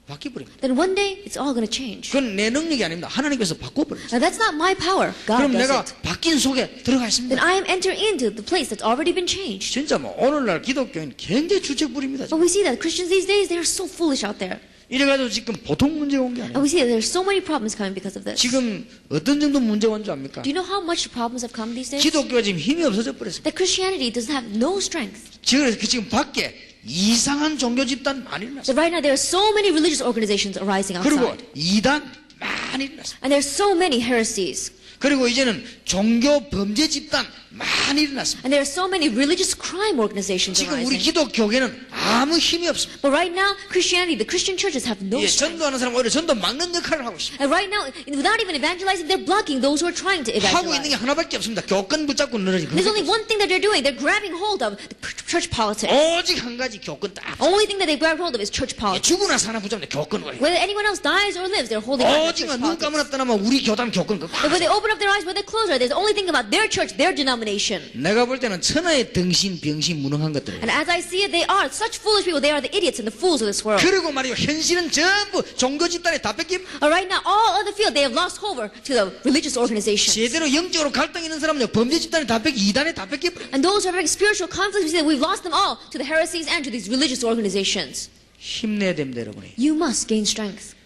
바뀌어버립니다. Then one day, it's all going to change. 그건 내 능력이 아닙니다. 하나님께서 바꿔버립니다. Now that's not my power. God 그럼 does 내가 it. 바뀐 속에 들어가 있습니다. Then I am entering into the place that's already been changed. 진짜 뭐 오늘날 기독교인 굉장히 주책부립니다. But we see that Christians these days, they are so foolish out there. 이래가지고 지금 보통 문제가 온 게 아니에요. And we see that there's so many problems coming because of this. 지금 어떤 정도 문제가 온 줄 압니까? Do you know how much problems have come these days? 기독교가 지금 힘이 없어져 버렸어요. That Christianity doesn't have no strength. 지금 밖에 이상한 종교 집단 많이 일어났어요. That right now there are so many religious organizations arising 그리고 outside. 이단 많이 일어났어요. And there's so many heresies. 그리고 이제는 종교 범죄 집단 많이 일어났습니다. And there are so many religious crime organizations 지금 우리 arising. 기독교계는 아무 힘이 없습니다. But right now, Christianity, the Christian churches have no 예, strength. 전도하는 사람 오히려 전도 막는 역할을 하고 있습니다. And right now, without even evangelizing, they're blocking those who are trying to 하고 있는 게 evangelize. 하나밖에 없습니다. 교권 붙잡고 늘어지고. There's only one thing that they're doing. They're grabbing hold of the church politics. 오직 한 가지 교권 딱. Only thing that they grab hold of is church politics. 죽으나 사나 붙잡는데 교권 거예요. Whether anyone else dies or lives, they're holding on to church 오직만 눈 politics. 감았다 나면 우리 교단 교권 거. And when they open open up their eyes, when they close their eyes, they're only thinking about their church, their denomination. 내가 볼 때는 천하의 등신, 병신, 무능한 것들. And as I see it, they are such foolish people. They are the idiots and the fools of this world. 그리고 말이요, 현실은 전부 종교 집단에 다 뺏김. Right now, all other field, they have lost over to the religious organizations. 제대로 영적으로 갈등 있는 사람은요, 범죄 집단에 다 뺏기, 이단에 다 뺏기. And those who are having spiritual conflicts, we say that we've lost them all to the heresies and to these religious organizations. 힘내야 됩니다, 여러분이. You must gain strength.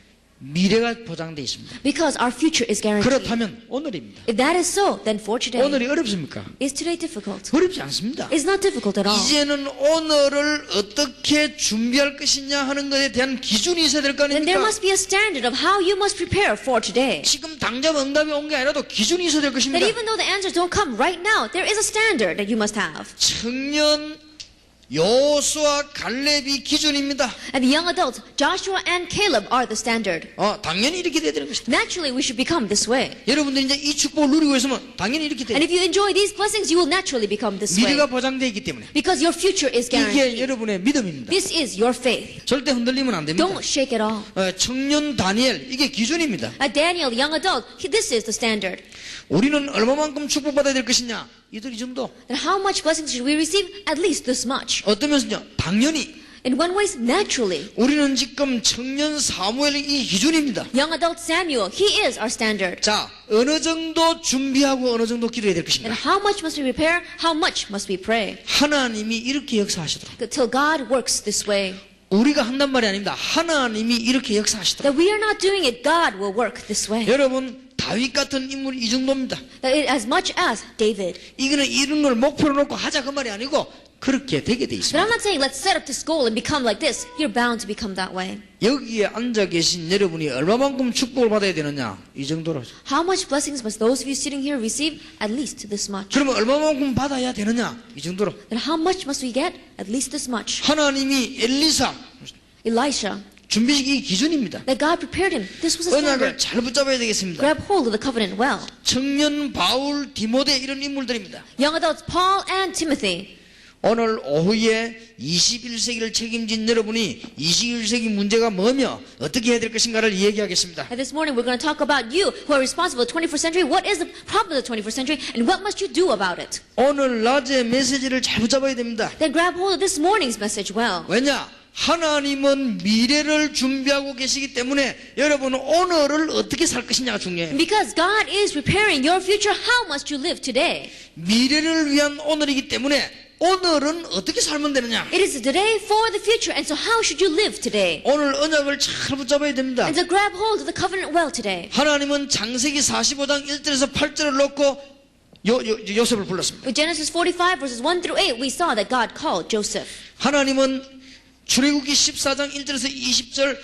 미래가 보장되어 있습니다. Because our future is guaranteed. 그렇다면 오늘입니다. If that is so, then for today, 오늘이 어렵습니까? is today difficult? 어렵지 않습니다. It's not difficult at all. 이제는 오늘을 어떻게 준비할 것이냐 하는 것에 대한 기준이 있어야 될 거 Then there 아닙니까? must be a standard of how you must prepare for today. 지금 당장 응답이 온 게 아니라도 기준이 있어야 될 That 것입니다. even though the answers don't come right now, there is a standard that you must have. 청년 여호수아 갈렙이 기준입니다. And the young adults, Joshua and Caleb, are the standard. 당연히 이렇게 돼야 되는 것이다. Naturally, we should become this way. 여러분들이 이제 이 축복을 누리고 있으면 당연히 이렇게 돼요. And if you enjoy these blessings, you will naturally become this way. 미래가 보장되어 있기 때문에. Because your future is 이게 guaranteed. 여러분의 믿음입니다. This is your faith. 절대 흔들리면 안 됩니다. Don't shake it all. 청년 다니엘 이게 기준입니다. Daniel, the young adult, this is the standard. 우리는 얼마만큼 축복받아야 될 것이냐? 이들 이 정도. Then how much blessings should we receive? At least this much. 어떤 면은요? 당연히 In one way, naturally. 우리는 지금 청년 사무엘 이 기준입니다. Young adult Samuel, he is our standard. 자, 어느 정도 준비하고 어느 정도 기도해야 될 And 것인가? how much must we prepare? How much must we pray? 하나님이 이렇게 역사하시도록. Till God works this way. 우리가 한단 말이 아닙니다. 하나님이 이렇게 역사하시도록. That we are not doing it, God will work this way. 여러분, 다윗 같은 인물이 이 정도입니다. That as much as David. 이거는 이런 걸 목표로 놓고 하자 그 말이 아니고 그렇게 되게 돼 But 있습니다. I'm not saying let's set up this goal and become like this. You're bound to become that way. 여기에 앉아 계신 여러분이 얼마만큼 축복을 받아야 되느냐? 이 정도로. How much blessings must those of you sitting here receive? At least this much. 그러면 얼마만큼 받아야 되느냐? 이 정도로. Then how much must we get? At least this much. 하나님이 엘리사 Elisha, 준비시키기 기준입니다. that God prepared him. This was a 언약을 standard. 잘 붙잡아야 되겠습니다. Grab hold of the covenant well. 청년 바울, 디모데 이런 인물들입니다. Young adults Paul and Timothy. 오늘 오후에 21세기를 책임진 여러분이 21세기 문제가 뭐며 어떻게 해야 될 것인가를 얘기하겠습니다. And this morning we're going to talk about you who are responsible for the 21st century. What is the problem of the 21st century and what must you do about it? 오늘 낮에 메시지를 잘 붙잡아야 됩니다. Then grab hold of this morning's message well. 왜냐? 하나님은 미래를 준비하고 계시기 때문에 여러분은 오늘을 어떻게 살 것이냐가 중요해요. Because God is preparing your future, how must you live today? 미래를 위한 오늘이기 때문에 오늘은 어떻게 살면 되느냐? It is today for the future, and so how should you live today? 오늘 언약을 잘 붙잡아야 됩니다. And so grab hold of the covenant well today. 하나님은 창세기 45장 1절에서 8절을 놓고 요셉을 불렀습니다. With Genesis 45 verses 1 through 8, we saw that God called Joseph. 하나님은 출애굽기 14장 1절에서 20절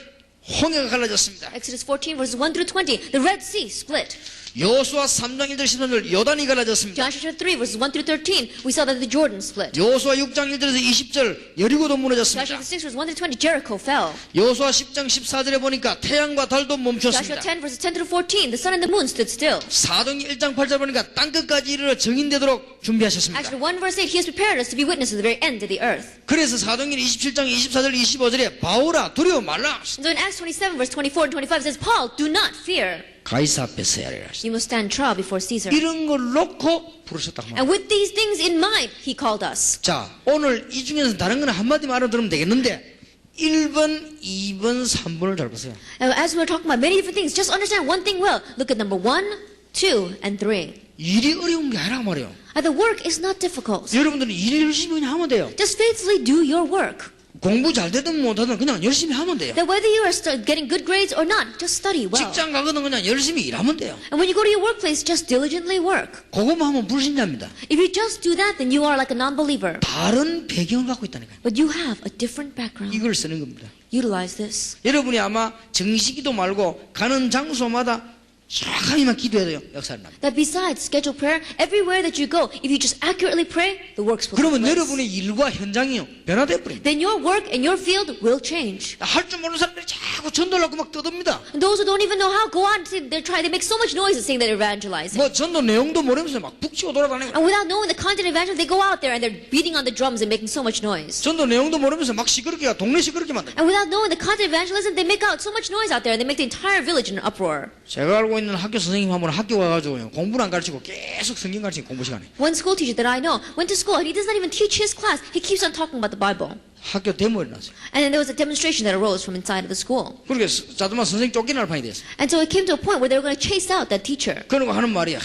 홍해가 갈라졌습니다. Exodus 14 verses 1 through 20, the Red Sea split. 여호수아 3장 1절 13절 요단이 갈라졌습니다. Joshua 3 verses 1 through 13, we saw that the Jordan split. 여호수아 6장 1절에서 20절 여리고도 Joshua 무너졌습니다. 6 verses 1 through 20, Jericho fell. 여호수아 10장 14절에 보니까 태양과 달도 Joshua 멈췄습니다. 10 verses 10 through 14, the sun and the moon stood still. 사도행전 1장 8절 보니까 땅끝까지 이르러 증인되도록 준비하셨습니다. Actually, 1 verse 8, He has prepared us to be witnesses to the very end of the earth. 그래서 사도행전 27장 24절 25절에 바울아 두려워 말라. And so in Acts 27 verse 24 and 25 it says, Paul, do not fear. 가이사 앞에 서야 하리라. You must stand trial before Caesar. 이런 걸 놓고 부르셨다고 말합니다. And with these things in mind, He called us. 자, 오늘 이 중에서 다른 건 한마디만 알아들으면 되겠는데 1번, 2번, 3번을 잘 보세요. Now, as we're talking about many different things, just understand one thing well. Look at number 1, 2, and 3. 일이 어려운 게 아니라 말이에요. The work is not difficult. 여러분들은 일 열심히 그냥 하면 돼요. Just faithfully do your work. 공부 잘 되든 못하든 그냥 열심히 하면 돼요. That whether you are getting good grades or not, just study well. 직장 가거든 그냥 열심히 일하면 돼요. And when you go to your workplace, just diligently work. 그것만 하면 불신자입니다. If you just do that, then you are like a non-believer. 다른 배경을 갖고 있다니까요. But you have a different background. 이걸 쓰는 겁니다. Utilize this. 여러분이 아마 정식기도 말고 가는 장소마다 정확하게만 기도해야 돼요. 역사를 납니다. That besides scheduled prayer, everywhere that you go, if you just accurately pray, the works will take 그러면 place. 여러분의 일과 현장이요 변화돼 버립니다. Then your work and your field will change. 할 줄 모르는 사람들이 하고 전도하려고 막 떠듭니다. And those who don't even know how go out and say they make so much noise saying they're evangelizing. 뭐 전도 내용도 모르면서 막 북치고 돌아다니고 And without knowing the content of evangelism, they go out there and they're beating on the drums and making so much noise. 전도 내용도 모르면서 막 시끄럽게 동네 시끄럽게 만든다. And without knowing the content of evangelism, they make out so much noise out there and they make the entire village in an uproar. 제가 알고 있는 학교 선생님 한 분 학교 가가지고 공부를 안 가르치고 계속 성경 가르치는 공부 시간에 One school teacher that I know went to school and he does not even teach his class. He keeps on talking about the Bible. 학교 데모를 났어요. And then there was a demonstration that arose from inside of the school. 그러니까 자두마 선생님 쫓겨날 판이 됐어요. And so it came to a point where they were going to chase out that teacher. 그러고 하는 말이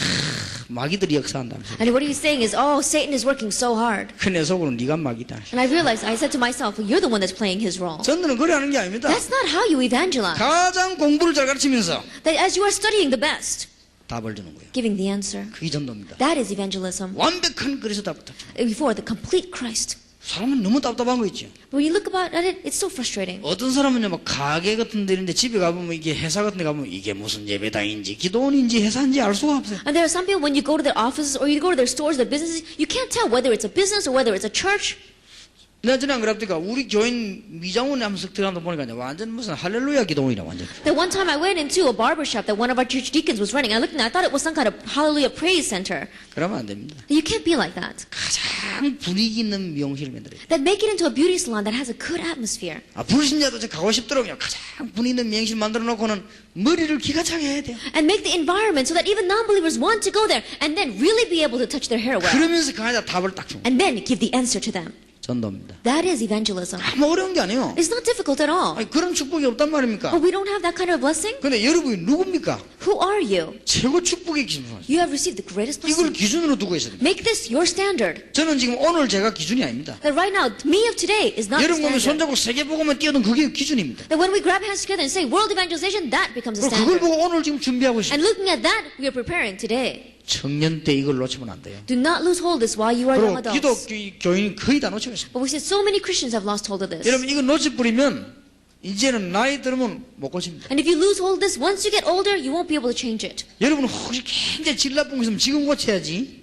마귀들이 역사한다면서. And what he's saying is, oh, Satan is working so hard. 내 속으로 네가 마귀다. And I realized, I said to myself, well, you're the one that's playing his role. 전도는 그래 하는 게 아닙니다. That's not how you evangelize. 가장 공부를 잘 가르치면서 That as you are studying the best, 답을 주는 거예요. giving the answer. 그게 전도입니다. That is evangelism. 완벽한 그리스도 답을 다 주는 거예요. Before the complete Christ. 사람은 너무 답답한 거 있죠. But when you look about at it, it's so frustrating. 어떤 사람은요, 막 가게 같은 데 있는데 집에 가보면 이게 회사 같은 데 가보면 이게 무슨 예배당인지 기도원인지 회사인지 알 수가 없어요. And there are some people when you go to their offices or you go to their stores, their businesses, you can't tell whether it's a business or whether it's a church. 내가 전에 안 그랬더니까 우리 교인 미장원에 한번 쓱 들어가다 보니까 완전 무슨 할렐루야 기도원이라 완전. That one time I went into a barber shop that one of our church deacons was running. I looked and I thought it was some kind of hallelujah praise center. 그러면 안 됩니다. You can't be like that. 가장 분위기 있는 미용실을 만들어요. That make it into a beauty salon that has a good atmosphere. 불신자도 저 가고 싶더라고요. 가장 분위기 있는 미용실 만들어 놓고는 머리를 기가 차게 해야 돼요. And make the environment so that even non-believers want to go there and then really be able to touch their hair well. 그러면서 그 안에다 답을 딱 주는 거예요. And then give the answer to them. 전도입니다. That is evangelism. 아무 어려운 게 아니에요. It's not difficult at all. 아니, 그런 축복이 없단 말입니까? But we don't have that kind of blessing. 근데 여러분이 누굽니까? Who are you? 최고 축복의 기준으로 You have received the greatest 이걸 blessing. 기준으로 두고 있어야 됩니다. Make this your standard. 저는 지금 오늘 제가 기준이 아닙니다. That right now, me of today is not the 여러분 보면 standard. 손잡고 세계복음만 뛰어든 그게 기준입니다. That when we grab hands together and say world evangelization, that becomes a 그걸 standard. 보고 오늘 지금 준비하고 있습니다. And looking at that, we are preparing today. 청년 때 이걸 놓치면 안 돼요. Do not lose hold of this while you are young 그리고 adults. 기독교인이 거의 다 놓치고 있습니다. But we see so many Christians have lost hold of this. 여러분 이거 놓쳐버리면 이제는 나이 들으면 못 고칩니다. And if you lose hold of this, once you get older, you won't be able to change it. 여러분 혹시 굉장히 질 나쁜 거 있으면 지금 고쳐야지.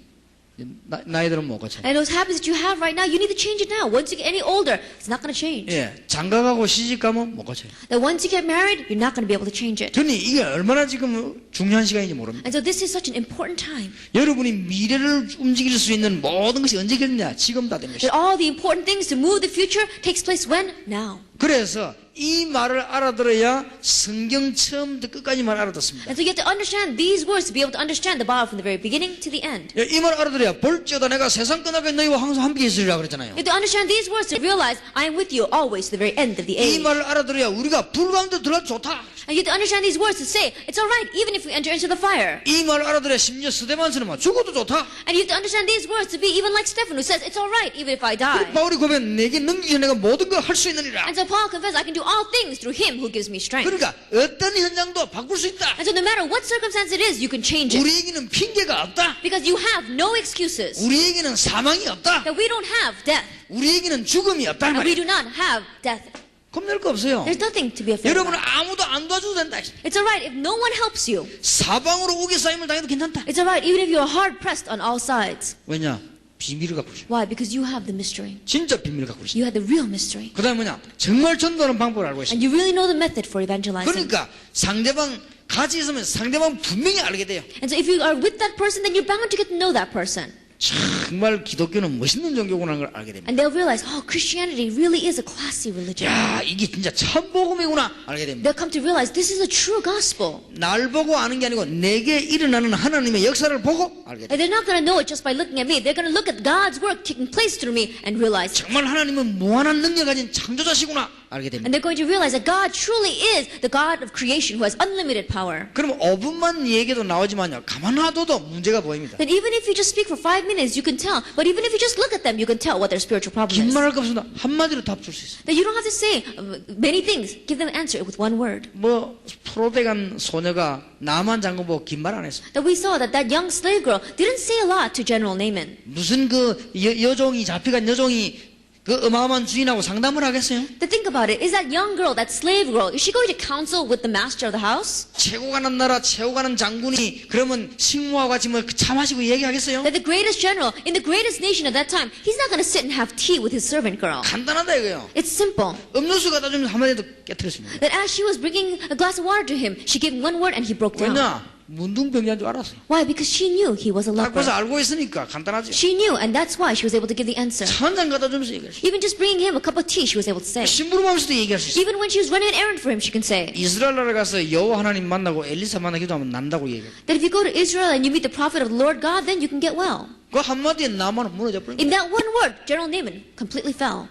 나이 들으면 못 고쳐요. And those habits that you have right now, you need to change it now. Once you get any older, it's not going to change. 예, 장가가고 시집 가면 못 고쳐요. That once you get married, you're not going to be able to change it. 저는 이게 얼마나 지금 중요한 시간인지 모릅니다. And so this is such an important time. 여러분이 미래를 움직일 수 있는 모든 것이 언제 결정되냐? 지금 다 된 것이다. That all the important things to move the future takes place when? Now. 그래서 이 말을 알아들어야 성경 처음부터 끝까지만 알아듣습니다. And so you have to understand these words to be able to understand the Bible from the very beginning to the end. 이 말 알아들어야 볼지어다 내가 세상 끝나까지 너희와 항상 함께 있으리라 그랬잖아요. You have to understand these words to realize I am with you always to the very end of the 이 age. 말을 알아들어야 우리가 불 가운데 들어도 좋다. And you have to understand these words to say it's all right even if we enter into the fire. 이 말을 알아들어야 심지어 스데반스는 죽어도 좋다. And you have to understand these words to be even like Stephen who says it's all right even if I die. 바울이 고백 내게 넘기기 전에 내가 모든 걸 할 수 있느니라. And so Paul confessed I can do all things through him who gives me strength. 그러니까 어떤 현장도 바꿀 수 있다. And so no matter what circumstance it is, you can change it. 우리에게는 핑계가 없다. Because you have no excuses. 우리에게는 사망이 없다. That we don't have death. 우리에게는 죽음이 없다. And we do not have death. 겁낼 거 없어요. There's nothing to be afraid 여러분은 of. 아무도 안 도와줘도 된다. It's all right if no one helps you. 사방으로 우겨싸임을 당해도 괜찮다. It's all right even if you're hard pressed on all sides. 왜냐? 비밀을 갖고 있어. Why? Because you have the mystery. 진짜 비밀을 갖고 있어. You have the real mystery. 그 다음에 뭐냐? 정말 전도하는 방법을 알고 있어. And you really know the method for evangelizing. 그러니까 상대방 같이 있으면 상대방 분명히 알게 돼요. And so if you are with that person, then you're bound to get to know that person. 정말 기독교는 멋있는 종교구나 걸 알게 됩니다. And they'll realize, oh, Christianity really is a classy religion. 야, 이게 진짜 참복음이구나 알게 됩니다. They'll come to realize this is a true gospel. 날 보고 아는 게 아니고 내게 일어나는 하나님의 역사를 보고 알게 됩니다. And they're not going to know it just by looking at me. They're going to look at God's work taking place through me and realize. 정말 하나님은 무한한 능력 가진 창조자시구나 알게 됩니다. And they're going to realize that God truly is the God of creation who has unlimited power. 그럼 5분만 얘기도 나오지만요. 가만 놔둬도 문제가 보입니다. That even if you just speak for 5 minutes, you can tell. But even if you just look at them, you can tell what their spiritual problem is. 긴말할 거 없습니다. 한마디로 답 줄 수 있어요. That you don't have to say many things. Give them an answer with one word. 뭐 프로대간 소녀가 나만 장군 보고 긴 말 안 했어. That we saw that that young slave girl didn't say a lot to General Naaman. 무슨 그 여종이 잡혀간 여종이 그 어마어마한 주인하고 상담을 하겠어요? Then think about it. Is that young girl, that slave girl, is she going to counsel with the master of the house? 최고 가는 나라, 최고 가는 장군이 그러면 식모와 같이 뭐 차 마시고 얘기하겠어요? That the greatest general in the greatest nation at that time, he's not going to sit and have tea with his servant girl. 간단하다 이거요. It's simple. 음료수 갖다 주면 한마디도 깨뜨렸습니다. That as she was bringing a glass of water to him, she gave him one word and he broke down. 왜냐? 문둥병자인 줄 알았어요. Why? Because she knew he was a 딱 봐서 leper. 알고 있으니까 간단하죠. She knew, and that's why she was able to give the answer. 천장 갖다 주면서 얘기했어요. Even just bringing him a cup of tea, she was able to say. 심부름하면서도 얘기할 수 있어요. Even when she was running an errand for him, she can say. 이스라엘 나라 가서 여호와 하나님 만나고 엘리사 만나 기도하면 난다고 얘기해요. That if you go to Israel and you meet the prophet of the Lord God, then you can get well. 그 한마디에 나만은 무너져 버린 거예요. In that one word, General Naaman completely fell.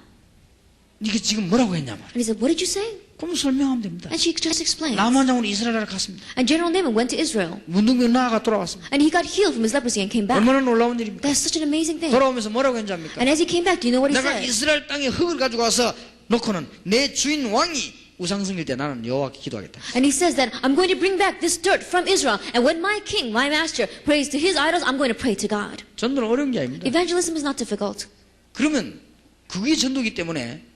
이게 지금 뭐라고 했냐 말이에요. And he said, what did you say? 그럼 설명하면 됩니다. And she just explained. 나만 장군 이스라엘 나라 갔습니다. And General Naaman went to Israel. 문둥병 나아가 돌아왔습니다. And he got healed from his leprosy and came back. 얼마나 놀라운 일입니까? That's such an amazing thing. 돌아오면서 뭐라고 했는지 압니까? And as he came back, do you know what he 내가 said? 이스라엘 땅에 흙을 가지고 와서 놓고는 내 주인 왕이 우상승일 때 나는 여호와께 기도하겠다. And he says that I'm going to bring back this dirt from Israel. And when my king, my master, prays to his idols, I'm going to pray to God. 전도는 어려운 게 아닙니다. Evangelism is not difficult. 그러면 그게 전도기 때문에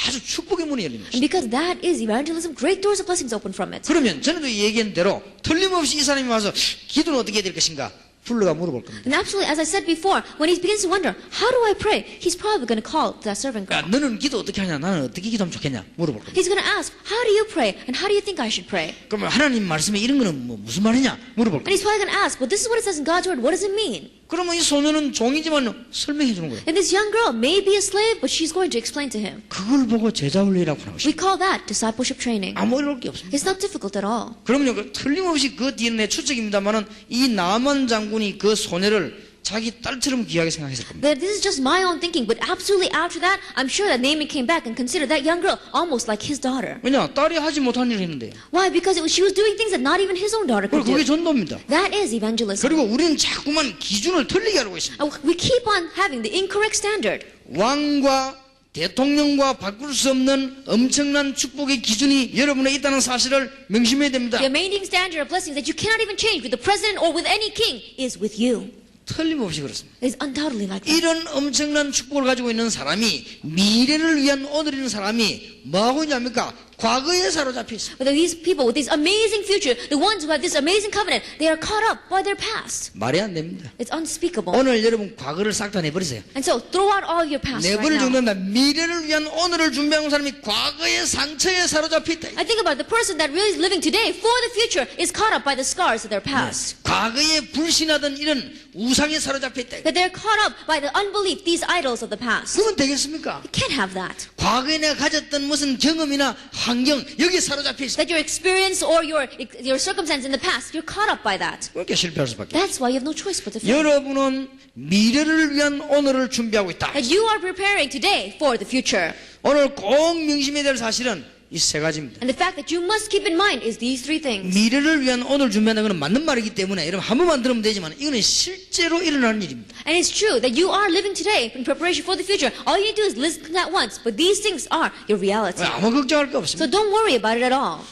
아주 축복의 문이 열립니다. And because that is evangelism, great doors of blessings open from it. 그러면 전에도 얘기한 대로 틀림없이 이 사람이 와서 기도는 어떻게 해야 될 것인가 불러가 물어볼 겁니다. And absolutely, as I said before, when he begins to wonder, how do I pray? He's probably going to call that servant girl. 야, 너는 기도 어떻게 하냐? 나는 어떻게 기도하면 좋겠냐? 물어볼 겁니다. He's going to ask, how do you pray? And how do you think I should pray? 그러면 하나님 말씀에 이런 거는 뭐 무슨 말이냐? 물어볼 And 겁니다. he's probably going to ask, well, this is what it says in God's word. What does it mean? 그러면 이 소녀는 종이지만 설명해 주는 거예요. And this young girl may be a slave, but she's going to explain to him. 그걸 보고 제자 훈련이라고 하는 We 것입니다. call that discipleship training. 아무 어려울 게 없습니다. It's not difficult at all. 그러면요, 그 틀림없이 그 뒤에는 내 추측입니다만은 이 나만 장군이 그 소녀를 자기 딸처럼 귀하게 생각했을 겁니다. That this is just my own thinking, but absolutely after that, I'm sure that Naaman came back and considered that young girl almost like his daughter. 왜냐, 딸이 하지 못한 일을 했는데요. Why? Because she was doing things that not even his own daughter could 그리고 그게 do. 전도입니다. That is evangelism. 그리고 우리는 자꾸만 기준을 틀리게 알고 있습니다. We keep on having the incorrect standard. 왕과 대통령과 바꿀 수 없는 엄청난 축복의 기준이 여러분에 있다는 사실을 명심해야 됩니다. The amazing standard of blessings that you cannot even change with the president or with any king is with you. 틀림없이 그렇습니다. It's undoubtedly like that. 이런 엄청난 축복을 가지고 있는 사람이 미래를 위한 오늘을 있는 사람이 뭐하고 있냐니까 과거에 사로잡혀 있습니다. But these people with this amazing future, the ones who have this amazing covenant, they are caught up by their past. 말이 안 됩니다. It's unspeakable. 오늘 여러분 과거를 싹 다 내버리세요. And so throw out all your past right 내버릴 now. 정도면 미래를 위한 오늘을 준비하는 사람이 과거의 상처에 사로잡혀 있다. I think about the person that really is living today for the future is caught up by the scars of their past. 과거에 불신하던 이런 우상에 사로잡혀 있다. That they're caught up by the unbelief, these idols of the past. 그러면 되겠습니까? You can't have that. 과거에 내가 가졌던 무슨 경험이나 환경 여기에 사로잡혀 있어. That your experience or your circumstance in the past, you're caught up by that. 그렇게 실패할 수밖에. That's why you have no choice but to fail. 여러분은 미래를 위한 오늘을 준비하고 있다. That you are preparing today for the future. 오늘 꼭 명심해야 될 사실은 이 세 가지입니다. And the fact that you must keep in mind is these three things. 미래를 위한 오늘 준비한다는 것은 맞는 말이기 때문에 여러분 한 번만 들으면 되지만 이거는 실제로 일어나는 일입니다. And it's true that you are living today in preparation for the future. All you need to do is listen at once. But these things are your reality. 아무 걱정할 게 So 없습니다. don't worry about it at all.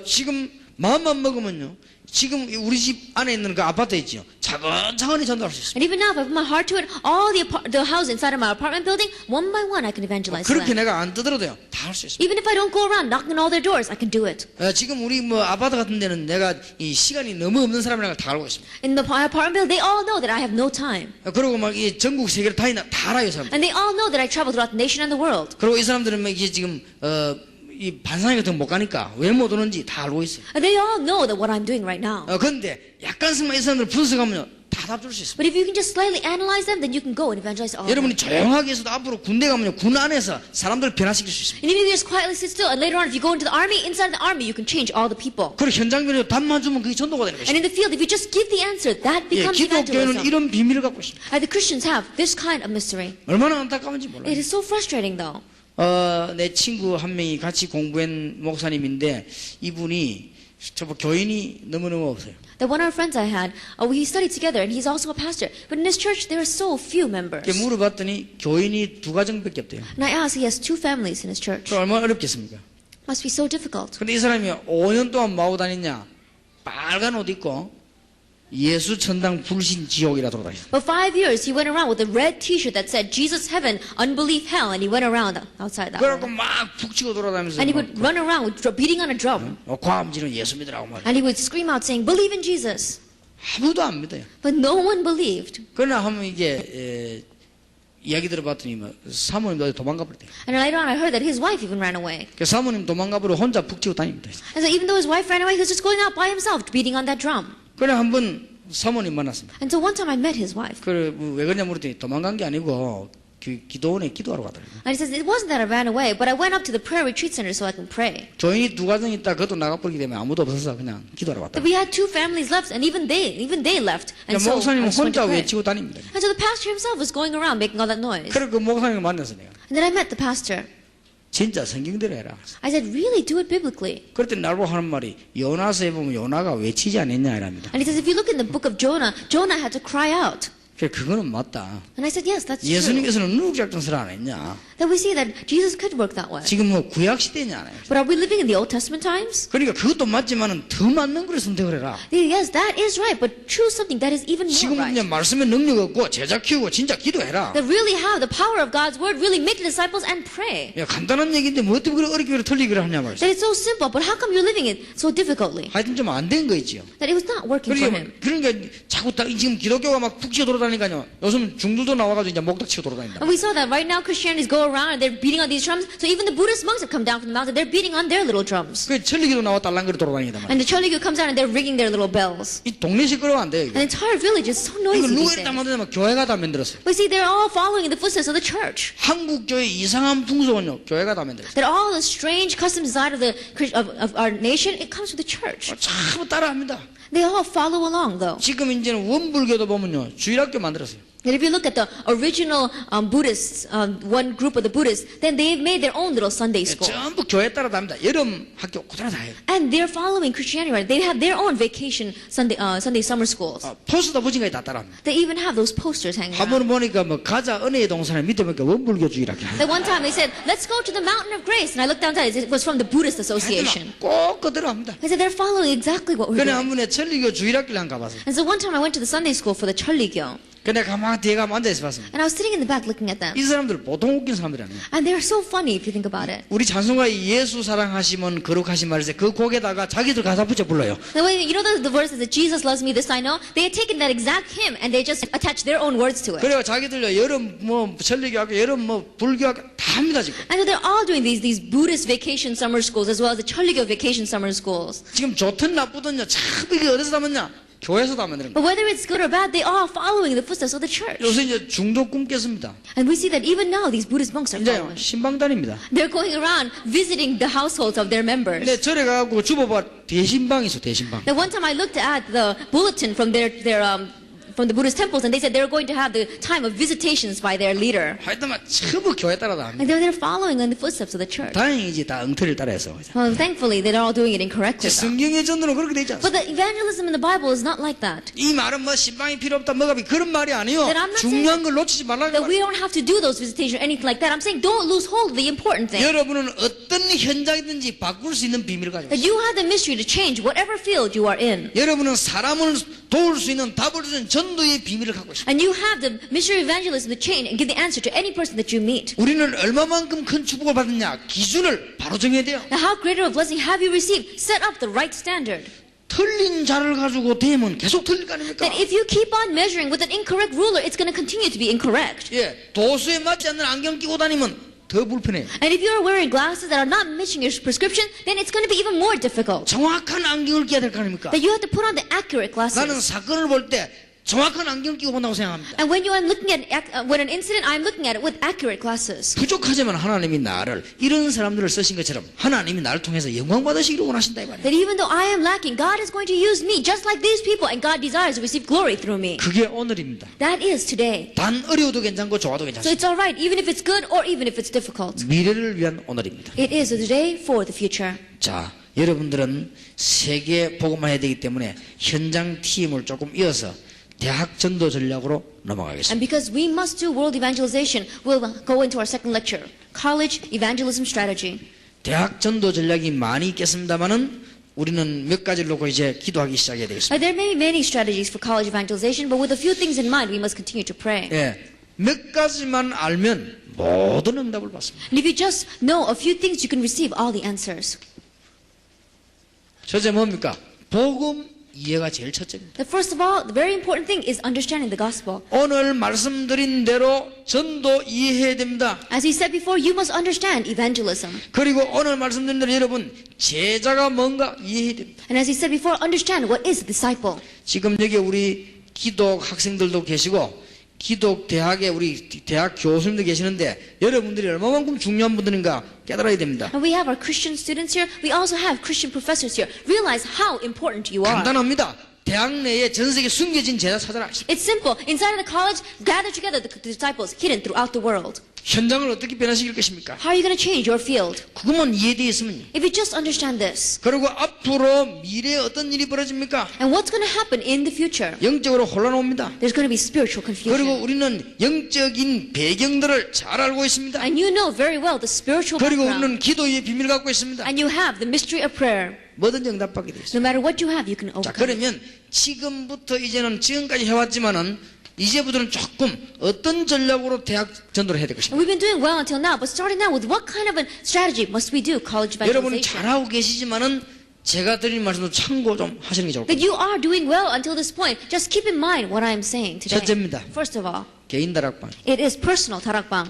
지금 마음만 먹으면요. 지금 우리 집 안에 있는 그 아파트 있지요. 차근차근히 전달할 수 있습니다. And even now, if I put my heart to it, all the houses inside of my apartment building, one by one, I can evangelize to 그렇게 them. 내가 안 뜨더라도요. 다 할 수 있습니다. Even if I don't go around knocking on all their doors, I can do it. 지금 우리 뭐 아파트 같은 데는 내가 이 시간이 너무 없는 사람이라는 걸 다 알고 있습니다. In the apartment building, they all know that I have no time. 그리고 막 이 전국 세계를 다 알아요, 이 사람들. And they all know that I travel throughout the nation and the world. 그리고 이 사람들은 막 이게 지금 이 반상회 같은 거 못 가니까 왜 못 오는지 다 알고 있어요. And they all know that what I'm doing right now. 그런데 약간씩만 이 사람들 분석하면 다 답 줄 수 있습니다. But if you can just slightly analyze them, then you can go and evangelize all of them. 여러분이 조용하게 해서도 앞으로 군대 가면요, 군 안에서 사람들을 변화시킬 수 있습니다. And if you just quietly sit still, and later on, if you go into the army, inside the army, you can change all the people. 그리고 현장변에 답만 주면 그게 전도가 되는 And 것입니다. in the field, if you just give the answer, that 예, becomes 기독교는 evangelism. 이런 비밀을 갖고 있습니다. And the Christians have this kind of mystery. 얼마나 안타까운지 It 몰라요. is so frustrating, though. 내 친구 한 명이 같이 공부한 목사님인데 이분이 저 교인이 너무너무 없어요. That one of our friends I had, we studied together, and he's also a pastor. But in his church, there are so few members. 그래서 물어봤더니 교인이 2가정밖에 없대요. And I asked, he has 2 families in his church. 그 얼마나 어렵겠습니까? Must be so difficult. 근데 이 사람이 5년 동안 뭐하고 다녔냐? 빨간 옷 입고 예수 천당 불신 지옥이라 돌아다녔어요. For 5 years, he went around with a red T-shirt that said Jesus Heaven, Unbelief Hell, and he went around outside that 그래갖고 way. 막 북치고 돌아다니면서 And he would run around with beating on a drum, 과음지는 예수 믿으라고 말이에요. and he would scream out saying, "Believe in Jesus." 아무도 안 믿어요. But no one believed. 그러나 한번 이게 이야기 들어봤더니 뭐 사모님도 어디 도망가 버렸대요. And later on, I heard that his wife even ran away. 그 사모님 도망가 버리고 혼자 북치고 다닙니다. And so even though his wife ran away, he was just going out by himself, beating on that drum. 그래 한번 사모님 만났습니다. And so one time I met his wife. 그왜 그러냐 물었더니 도망간 게 아니고 기도원에 기도하러 가더라고요. And he says, it wasn't that I ran away, but I went up to the prayer retreat center so I can pray. 조인이 두 가정 있다 그것도 나가버리기 때문에 아무도 없어서 그냥 기도하러 But 갔다. we had 2 families left, and even they left. And so I 목사님은 just went 혼자 to pray. 외치고 다닙니다. And so the pastor himself was going around making all that noise. 그래 그 목사님을 만나서 내가 And then I met the pastor. 진짜 성경대로 해라. I said, really, do it biblically. 그랬더니 나보고 하는 말이 요나서에 보면 요나가 외치지 않았냐 이랍니다. And he says, if you look in the book of Jonah, Jonah had to cry out. 그래 그거는 맞다. And I said, yes, that's true. 예수님께서는 누룩작전설 안 했냐. That we see that Jesus could work that way. 지금 뭐 구약 시대냐아요. But are we living in the Old Testament times? 그러니까 그것도 맞지만은 더 맞는 거를 선택을 해라. Yes, that is right, but choose something that is even more 지금 right. 이제 말씀에 능력 없고 제자 키우고 진짜 기도해라. That really have the power of God's word, really make disciples and pray. 야, 간단한 얘기인데 뭐 어떻게 그렇게 어렵게 틀리기를 하냐 말이야. That it's so simple, but how come you're living it so difficultly? 하여튼 좀 안 된 거 있지요. That it was not working for him. 그러니까 자꾸 지금 기독교가 막 북치고 돌아다니니까요. 요즘 중도도 나와가지고 이제 목닥 치고 돌아다닌다. And we saw that right now Christianities go around and they're beating on these drums. So even the Buddhist monks have come down from the mountain. They're beating on their little drums. 그 천리기도 나와 딸랑거리 돌아다니다 말이야. And the Choligyu comes out and they're ringing their little bells. 이 동네 시끄러워 안 돼요. And the entire village is so 이거 noisy 누가 these 이랬다 days. 만드냐면 교회가 다 만들었어요. But see, they're all following in the footsteps of the church. 한국 교회 이상한 풍속은요 교회가 다 만들었어요. That all the strange customs out of of our nation, it comes from the church. 참 따라합니다. They all follow along though. 지금 이제는 원불교도 보면요 주일학교 만들었어요. And if you look at the original Buddhists, one group of the Buddhists, then they've made their own little Sunday school. 전부 교회 따라다닙니다. 여름 학교 그대로 다 해요. And they're following Christianity, right? They have their own vacation Sunday summer schools. 포스터 붙인 거에 다 따라합니다. They even have those posters hanging 한 around. 번 보니까 뭐 가자 은혜의 동산에 밑에 보니까 원불교 주일학교. That one time they said, let's go to the mountain of grace. And I looked down it was from the Buddhist Association. 꼭 그대로 합니다. I said, they're following exactly what we're 그래 doing. 한 번에 천리교 주일학교를 한 가봤어요. And so one time I went to the Sunday school for the Choligyo. 근데 가만히 뒤에 가면 앉아있어 봤습니다. And I was sitting in the back looking at them. 이 사람들 보통 웃긴 사람들이 아니에요. And they're so funny if you think about it. 우리 찬송가 예수 사랑하시면 거룩하신 말이세 그 곡에다가 자기들 가사 붙여 불러요. The way, you know the verse that Jesus loves me, this I know? They had taken that exact hymn and they just attached their own words to it. 그래가 자기들요 여름 뭐 천리교 학교 여름 뭐 불교 학교 다 합니다 지금. And so they're all doing these Buddhist vacation summer schools as well as the Choligyo vacation summer schools. 지금 좋든 나쁘든요 참 이게 어디서 담았냐 교회에서 담았는 But 거예요. whether it's good or bad, they are following the footsteps of the church. 요새 이제 중도 꿈깼습니다. And we see that even now these Buddhist monks are 이제 following. 신방단입니다. They're going around visiting the households of their members. 근데 절에 가고 주보봐 대신방이 있어 대신방. Now one time I looked at the bulletin from from the Buddhist temples and they said they were going to have the time of visitations by their leader. 하여튼만 전부 교회 따라다 합니다. And they're following in the footsteps of the church. 다행이지 다 엉터리를 따라해서. Well, thankfully they're all doing it incorrectly. though. 성경의 전도는 그렇게 되지 But 않습니다. the evangelism in the Bible is not like that. 이 말은 뭐 신방이 필요 없다 뭐가 그런 말이 아니요. That I'm not 중요한 걸 놓치지 말라고. That we don't have to do those visitations or anything like that. I'm saying don't lose hold of the important thing. 여러분은 어떤 현장이든지 바꿀 수 있는 비밀을 가지고 That 있어요. you have the mystery to change whatever field you are in. 여러분은 사람을 도울 수 있는 답을 주는 전도의 비밀을 갖고 있습니다. And you have the mystery evangelism to change and give the answer to any person that you meet. 우리는 얼마만큼 큰 축복을 받았냐 기준을 바로 정해야 돼요. Now how greater a blessing have you received? Set up the right standard. 틀린 자를 가지고 대면 계속 틀릴 거 아닙니까? That if you keep on measuring with an incorrect ruler, it's going to continue to be incorrect. 예, 도수에 맞지 않는 안경 끼고 다니면 더 불편해요. And if you're wearing glasses that are not matching your prescription, then it's going to be even more difficult. 정확한 안경을 끼야 될 거 아닙니까? That you have to put on the accurate 나는 glasses. 사건을 볼 때 정확한 안경 끼고 본다고 생각합니다. And when I'm looking at when an incident, I'm looking at it with accurate glasses. 부족하지만 하나님이 나를 이런 사람들을 쓰신 것처럼 하나님이 나를 통해서 영광 받으시기를 원하신다 이 말이에요. That even though I am lacking, God is going to use me just like these people, and God desires to receive glory through me. 그게 오늘입니다. That is today. 단 어려워도 괜찮고 좋아도 So 괜찮습니다. it's all right, even if it's good or even if it's difficult. 미래를 위한 오늘입니다. It is a day for the future. 자, 여러분들은 세계 복음화 해야 되기 때문에 현장 팀을 조금 이어서 대학 전도 전략으로 넘어가겠습니다. And because we must do world evangelization, we'll go into our second lecture, college evangelism strategy. 대학 전도 전략이 많이 있겠습니다만은 우리는 몇 가지를 놓고 이제 기도하기 시작해야 되겠습니다. There may be many strategies for college evangelization, but with a few things in mind, we must continue to pray. 예, 몇 가지만 알면 모든 응답을 받습니다. And if you just know a few things, you can receive all the answers. 첫째 뭡니까? 복음 이해가 제일 첫째입니다. The first of all, the very important thing is understanding the gospel. 오늘 말씀드린 대로 전도 이해해야 됩니다. As we said before, you must understand evangelism. 그리고 오늘 말씀드린 대로 여러분 제자가 뭔가 이해해야 됩니다. And as we said before, understand what is a disciple. 지금 여기 우리 기독 학생들도 계시고 기독 대학에 우리 대학 교수님도 계시는데 여러분들이 얼마만큼 중요한 분들인가 깨달아야 됩니다. And we have our Christian students here. We also have Christian professors here. Realize how important you are. 간단합니다. 대학 내에 전 세계 숨겨진 제자 찾아라. It's simple. Inside of the college, gather together the disciples hidden throughout the world. 현장을 어떻게 변화시킬 것입니까? How are you going to change your field? 그것만 이해되어 있으면요. If you just understand this. 그리고 앞으로 미래에 어떤 일이 벌어집니까? And what's going to happen in the future? 영적으로 혼란 옵니다. There's going to be spiritual 그리고 confusion. 우리는 영적인 배경들을 잘 알고 있습니다. And you know very well the spiritual 그리고 background. 우리는 기도의 비밀을 갖고 있습니다. And you have the mystery of prayer. 뭐든지 응답받게 되어 있습니다. No matter what you have, you can 자, overcome. 그러면 지금부터 이제는 지금까지 해왔지만은 이제부터는 조금 어떤 전략으로 대학 전도를 해야 될 And 것인가? we've been doing well until now, but starting now with what kind of a strategy must we do college 여러분 evangelization? 잘하고 계시지만은 제가 드린 말씀도 참고 좀 하시는 게 좋을 That 겁니다. you are doing well until this point. Just keep in mind what I am saying today. 첫째입니다. First of all, 개인 다락방 it is personal 다락방.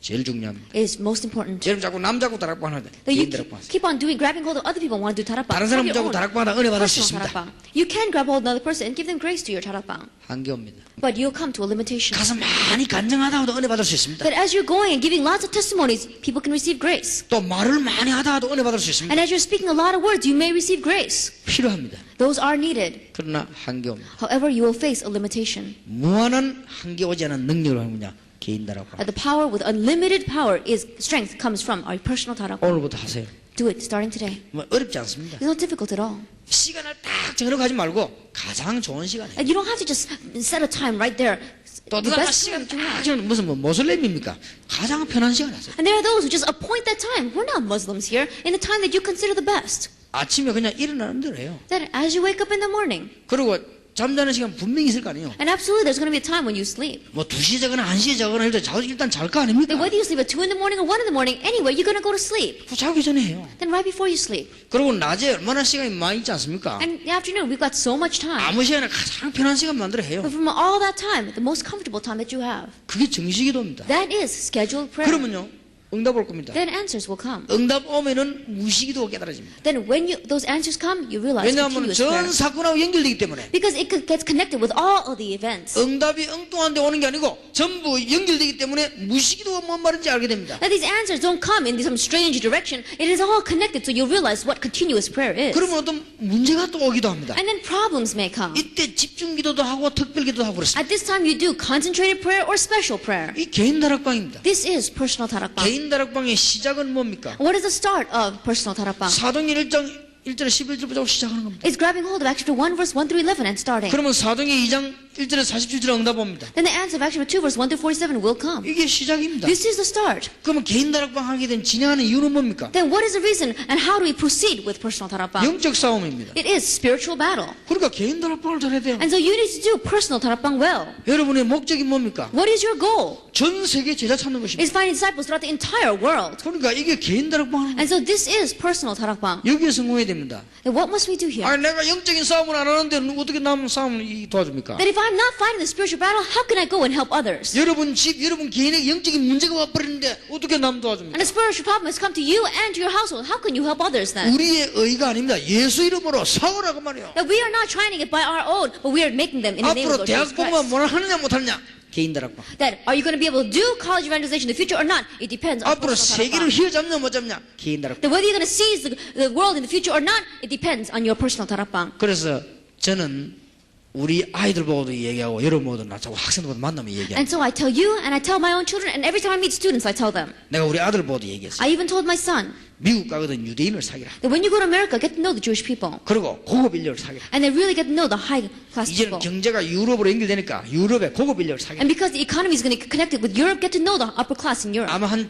제일 중요합니다. It is most important. 여러분 자꾸 남 자꾸 다락방 하는데 That you 개인 다락방 하세요. keep on doing, grabbing hold of other people who want to do 다락방. 다른 사람 자꾸 다락방하다 은혜 받을 수 personal 있습니다. 다락방. You can grab hold of another person and give them grace to your 다락방. 한계 옵니다. But you'll come to a limitation. 가서 많이 간증하다 하도 은혜 받을 수 있습니다. That as you're going and giving lots of testimonies, people can receive grace. 또 말을 많이 하다 하도 은혜 받을 수 있습니다. And as you're speaking a lot of words, you may receive grace. 필요합니다. Those are needed. 그러나 한계 옵니다. However, you will face a limitation. 무한한 한계 오지 않은 능력을 하는 거냐? 개인 다락방. The power with unlimited power is strength comes from our personal 다락방. 오늘부터 하세요. Do it starting today. 뭐 어렵지 않습니다. It's not difficult at all. 시간을 딱 정해놓고 말고 가장 좋은 시간에. And you don't have to just set a time right there. 또 The 누가 best 시간 time to 딱 have. 정해 무슨 뭐 모슬렘입니까? 가장 편한 시간 하세요. And there are those who just appoint that time. We're not Muslims here. In the time that you consider the best. 아침에 그냥 일어나는 대로 해요. That as you wake up in the morning. 그리고 잠자는 시간 분명히 있을 거 아니에요. And absolutely there's going to be a time when you sleep. 뭐 2시에 자거나 1시에 자거나 일단 잘 거 아닙니까? That whether you sleep at 2 in the morning or 1 in the morning, anyway, you're going to go to sleep. 자기 전에 해요. Then right before you sleep. 그리고 낮에 얼마나 시간이 많이 있지 않습니까? And in the afternoon, we've got so much time. 아무 시간에 가장 편한 시간 만들어 해요. But from all that time, the most comfortable time that you have. 그게 정식기도입니다. That is scheduled prayer. 그러면요 응답 올 겁니다. Then answers will come. 응답 오면은 무시기도가 깨달아집니다. Then when those answers come, you realize 왜냐하면 continuous 전 prayer. 사건하고 연결되기 때문에 Because it gets connected with all of the events. 응답이 엉뚱한데 오는 게 아니고 전부 연결되기 때문에 무시기도가 뭔 말인지 알게 됩니다. That these answers don't come in some strange direction. It is all connected, so you realize what continuous prayer is. 그러면 어떤 문제가 또 오기도 합니다. And then problems may come. 이때 집중기도도 하고 특별기도도 하고 그렇습니다. At this time, you do concentrated prayer or special prayer. 이 개인 다락방입니다. This is personal 다락방. 개인 다락방의 시작은 뭡니까? What is the start of personal 다락방? 사도행전 1장 1절에 11절부터 시작하는 겁니다. It's grabbing hold of Acts chapter 1, verse 1 through 11 and starting. 그러면 사도행전 2장 1절에 47절에 응답 옵니다. Then the answer of Acts chapter 2, verse 1 through 47 will come. 이게 시작입니다. This is the start. 그러면 개인 다락방 하게 된 진행하는 이유는 뭡니까? Then what is the reason and how do we proceed with personal 다락방? 영적 싸움입니다. It is spiritual battle. 그러니까 개인 다락방을 잘해야 돼요. And so you need to do personal 다락방 well. 여러분의 목적이 뭡니까? What is your goal? 전 세계 제자 찾는 것입니다. Is finding disciples throughout the entire world. 그러니까 이게 개인 다락방 하는 거예요. And so this is personal 다락방. 여기에 성공해야 됩니다. And what must we do here? 아니 내가 영적인 싸움을 안 하는데 어떻게 남 싸움을 도와줍니까? That if I'm not fighting the spiritual battle, how can I go and help others? 여러분 집 여러분 개인의 영적인 문제가 와버리는데 어떻게 남 도와줍니까? And a spiritual problem has come to you and to your household. How can you help others then? 우리의 의가 아닙니다. 예수 이름으로 싸우라고 말이에요. That we are not trying to get by our own, but we are making them in the name of 앞으로 Lord 대학 Jesus 공부만 Christ. 뭘 하느냐 못하느냐 개인 다락방. That are you going to be able to do college evangelization in the future or not? It depends on 앞으로 personal 세계를 다락방. 휘어잡냐 못 잡냐 개인 다락방. That whether you're going to seize the world in the future or not, it depends on your personal 다락방. 그래서 저는 우리 아이들 보고도 얘기하고 여러분 보고도 나 자꾸 학생들 만나면 얘기하고 And so I tell you, and I tell my own children, and every time I meet students, I tell them. 내가 우리 아들 보고도 얘기했어요. I even told my son 미국 가거든 유대인을 사귀라. that when you go to America, get to know the Jewish people. 그리고 고급 인력을 사귀라. And then really get to know the high class 이제는 people. 경제가 유럽으로 연결되니까 유럽의 고급 인력을 사귀라. And because the economy is going to get connected with Europe, get to know the upper class in Europe. 아마 한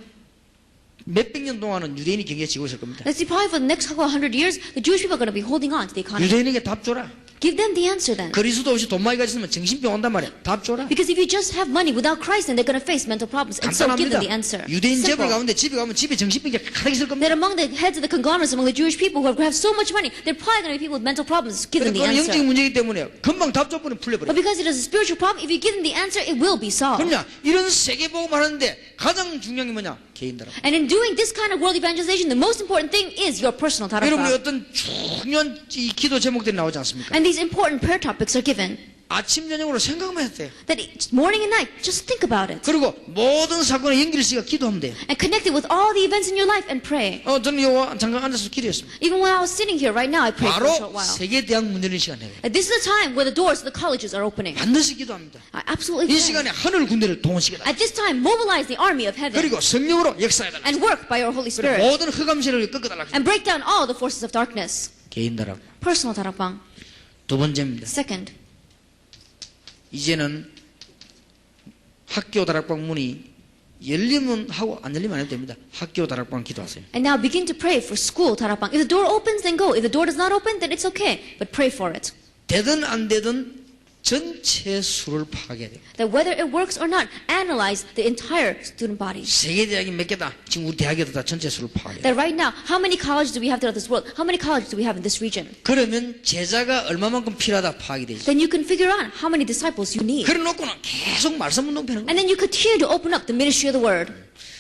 몇백 년 동안은 유대인이 경제지고 있을 겁니다. Let's see, probably for the next couple of 100 years, the Jewish people are going to be holding on to the economy. 유대인에게 답 줘라. Give them the answer then. 그리스도 없이 돈 많이 가졌으면 정신병 온단 말이야. 답 줘라. Because if you just have money without Christ, then they're going to face mental problems. And so give them the answer. 간단합니다. 유대인 재벌 Simple. 가운데 집에 가면 집에 정신병이 가득 있을 겁니다. That among the heads of the conglomerates, among the Jewish people who have so much money, they're probably going to be people with mental problems. Give them the 그건 영적인 answer. 문제이기 때문에 금방 답 줘버리면 풀려버려요. But because it is a spiritual problem, if you give them the answer, it will be solved. 그러냐 이런 세계복음 하는데 가장 중요한 게 뭐냐 개인다라. And in doing this kind of world evangelization, the most important thing is your personal 여러분이 tarafah. 어떤 중요한 이 기도 제목들이 나오지 않습니까? And these important prayer topics are given. 아침 저녁으로 생각만 해도 돼요. That morning and night, just think about it. 그리고 모든 사건에 연결 씨가 기도하면 돼요. And connect it with all the events in your life and pray. 저는 요 잠깐 앉아서 기도했습니다. Even when I was sitting here right now, I prayed for a 바로 short while. 세계대학 문 열린 시간이에요. And this is the time where the doors of the colleges are opening. 반드시 기도합니다. I absolutely 이 pray. 시간에 하늘 군대를 동원시켜라. At this time, mobilize the army of heaven 그리고 성령으로 역사해달라. and work by your Holy 그리고 Spirit 모든 흑암세력을 꺾어달라. and break down all the forces of darkness. 개인다라. Personal tarapang. 두 번째입니다. Second, 이제는 학교 다락방 문이 열리면 하고 안 열리면 안 해도 됩니다. 학교 다락방 기도하세요. and now begin to pray for school tarapang. If the door opens, then go. If the door does not open, then it's okay. But pray for it. 되든 안 되든 전체 수를 파악해야 돼요. That whether it works or not, analyze the entire student body. 세계대학이 몇 개다? 지금 우리 대학에도 다 전체 수를 파악해야 돼요. That right now, how many colleges do we have throughout this world? How many colleges do we have in this region? 그러면 제자가 얼마만큼 필요하다 파악이 되죠. Then you can figure out how many disciples you need. 그래 놓고는 계속 말씀 운동 펴는 거예요. And then you continue to open up the ministry of the word.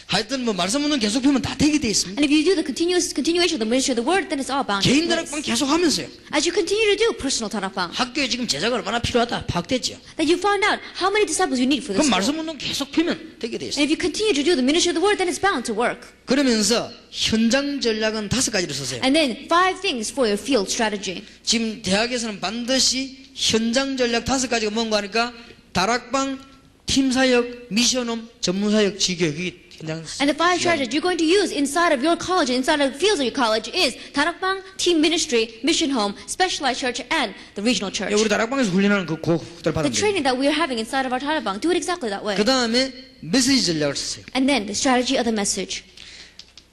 하여튼 뭐 말씀 운동 계속 펴면 다 되게 돼 있습니다. And if you do the continuation of the ministry of the word, then it's all bound to 개인 take 다락방 place. 계속 하면서요. As you continue to do personal tarapang, 학교에 지금 제자가 얼마나 필요하다 파악됐죠. that you find out how many disciples you need for 그럼 this 말씀 school. 운동 계속 펴면 되게 돼 있어요. And if you continue to do the ministry of the word, then it's bound to work. 그러면서 현장 전략은 5가지를 쓰세요. And then 5 things for your field strategy. 지금 대학에서는 반드시 현장 전략 5가지가 뭔가 하니까 다락방, 팀사역, 미션홈, 전문사역, 지교육이 현장. And the 5 strategies you're going to use inside of your college, inside of the fields of your college is tarakbang, team ministry, mission home, specialized church, and the regional church. 우리 다락방에서 훈련하는 그들 The 받으면 돼요. training that we are having inside of our tarakbang, do it exactly that way. 그 다음에 메시지 전략을 쓰세요. And then the strategy of the message.